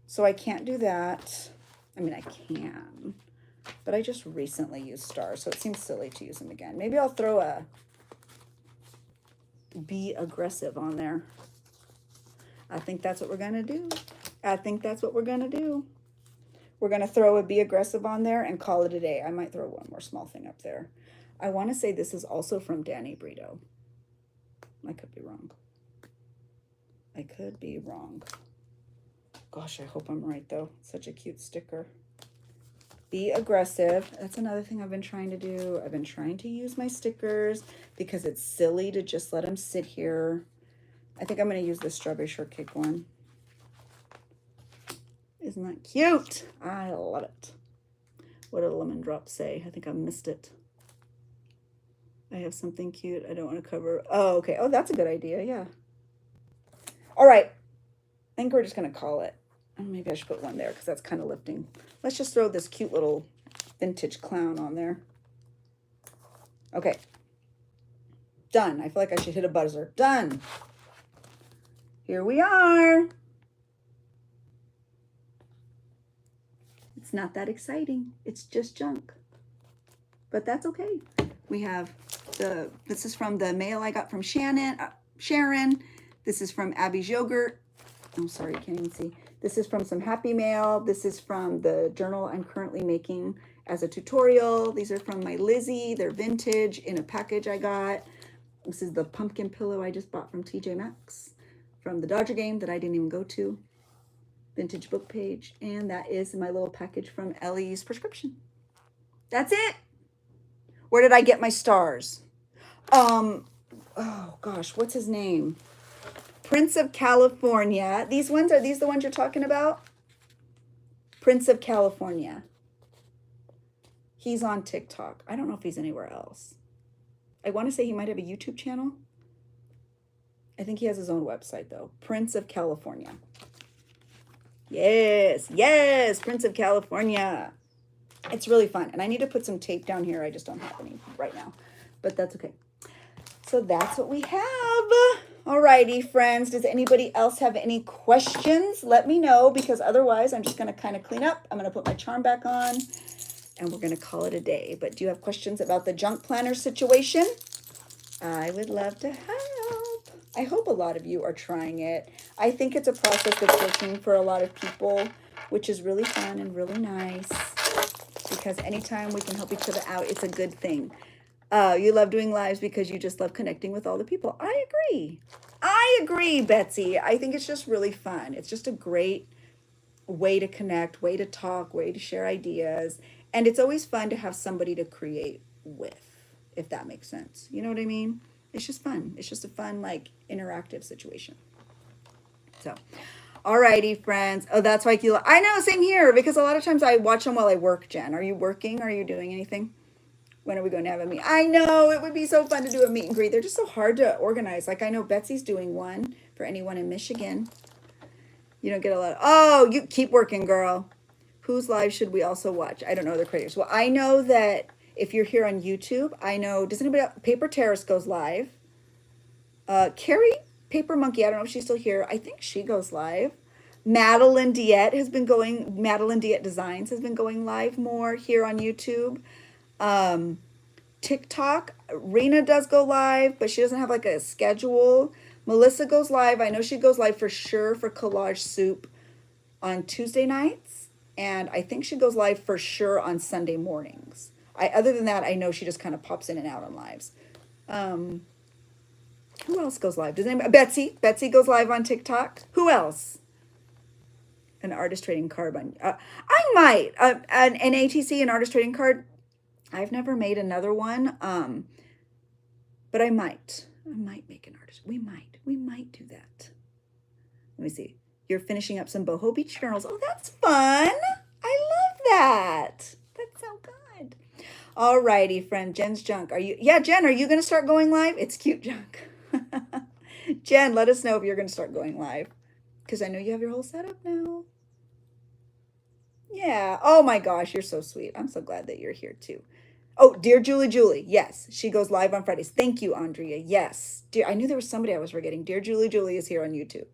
A: so I can't do that. I mean, I can, but I just recently used stars, so it seems silly to use them again. Maybe I'll throw a be aggressive on there. I think that's what we're gonna do. I think that's what we're gonna do. We're gonna throw a be aggressive on there and call it a day. I might throw one more small thing up there. I want to say this is also from Danny Brito. I could be wrong. I could be wrong. Gosh, I hope I'm right though. Such a cute sticker. Be aggressive. That's another thing I've been trying to do. I've been trying to use my stickers because it's silly to just let them sit here. I think I'm going to use this strawberry shortcake one. Isn't that cute? I love it. What did Lemon Drop say? I think I missed it. I have something cute. I don't want to cover. Oh, okay. Oh, that's a good idea. Yeah. All right. I think we're just going to call it. Oh, maybe I should put one there because that's kind of lifting. Let's just throw this cute little vintage clown on there. Okay. Done. I feel like I should hit a buzzer. Done. Here we are. It's not that exciting. It's just junk. But that's okay. We have this is from the mail I got from Sharon. This is from Abby's Yogurt. I'm sorry, I can't even see. This is from some Happy Mail. This is from the journal I'm currently making as a tutorial. These are from my Lizzie. They're vintage in a package I got. This is the pumpkin pillow I just bought from TJ Maxx from the Dodger game that I didn't even go to. vintage book page, and that is my little package from Ellie's prescription. That's it. Where did I get my stars? Oh gosh, what's his name? Prince of California. These ones, are these the ones you're talking about? Prince of California. He's on TikTok. I don't know if he's anywhere else. I want to say he might have a YouTube channel. I think he has his own website though. Prince of California. Yes, yes, Prince of California. It's really fun. And I need to put some tape down here. I just don't have any right now, but that's okay. So that's what we have. Alrighty, friends. Does anybody else have any questions? Let me know, because otherwise I'm just going to kind of clean up. I'm going to put my charm back on and we're going to call it a day. But do you have questions about the junk planner situation? I would love to help. I hope a lot of you are trying it. I think it's a process that's working for a lot of people, which is really fun and really nice, because anytime we can help each other out, it's a good thing. You love doing lives because you just love connecting with all the people. I agree. I agree, Betsy. I think it's just really fun. It's just a great way to connect, way to talk, way to share ideas. And it's always fun to have somebody to create with, if that makes sense. You know what I mean? It's just fun. It's just a fun, like, interactive situation. So, alrighty, friends. Oh, that's why you. I know, same here, because a lot of times I watch them while I work, Jen. Are you working? Are you doing anything? When are we going to have a meet? I know, it would be so fun to do a meet and greet. They're just so hard to organize. Like, I know Betsy's doing one for anyone in Michigan. You don't get a lot of, oh, you keep working, girl. Whose live should we also watch? I don't know the creators. Well, I know that if you're here on YouTube, I know, does anybody else, Paper Terrace goes live. Carrie, Paper Monkey, I don't know if she's still here. I think she goes live. Madeline Diet Madeline Diet Designs has been going live more here on YouTube. TikTok, Rena does go live, but she doesn't have like a schedule. Melissa goes live. I know she goes live for sure for Collage Soup on Tuesday nights. And I think she goes live for sure on Sunday mornings. Other than that, I know she just kind of pops in and out on lives. Who else goes live? Does anybody? Betsy. Betsy goes live on TikTok. Who else? An artist trading card. I might. An ATC, an artist trading card. I've never made another one, but I might make an artist. We might do that. Let me see. You're finishing up some Boho Beach journals. Oh, that's fun. I love that. That's so good. Alrighty, friend. Jen's junk. Yeah, Jen, are you going to start going live? It's cute junk. Jen, let us know if you're going to start going live, because I know you have your whole setup now. Yeah. Oh my gosh, you're so sweet. I'm so glad that you're here too. Oh, dear Julie. Yes, she goes live on Fridays. Thank you, Andrea. Yes. Dear, I knew there was somebody I was forgetting. Dear Julie is here on YouTube.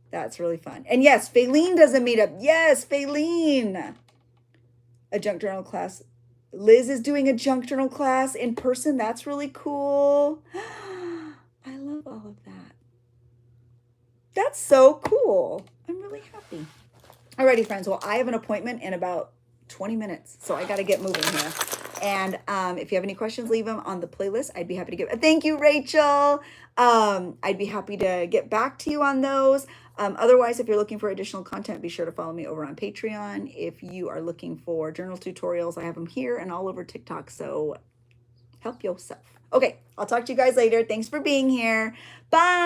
A: That's really fun. And yes, Faylene does a meetup. Yes, Faylene. A junk journal class. Liz is doing a junk journal class in person. That's really cool. I love all of that. That's so cool. I'm really happy. Alrighty, friends. Well, I have an appointment in about 20 minutes, so I got to get moving here. And if you have any questions, leave them on the playlist. I'd be happy to give. Thank you, Rachel. I'd be happy to get back to you on those. Otherwise, if you're looking for additional content, be sure to follow me over on Patreon. If you are looking for journal tutorials, I have them here and all over TikTok. So help yourself. Okay, I'll talk to you guys later. Thanks for being here. Bye.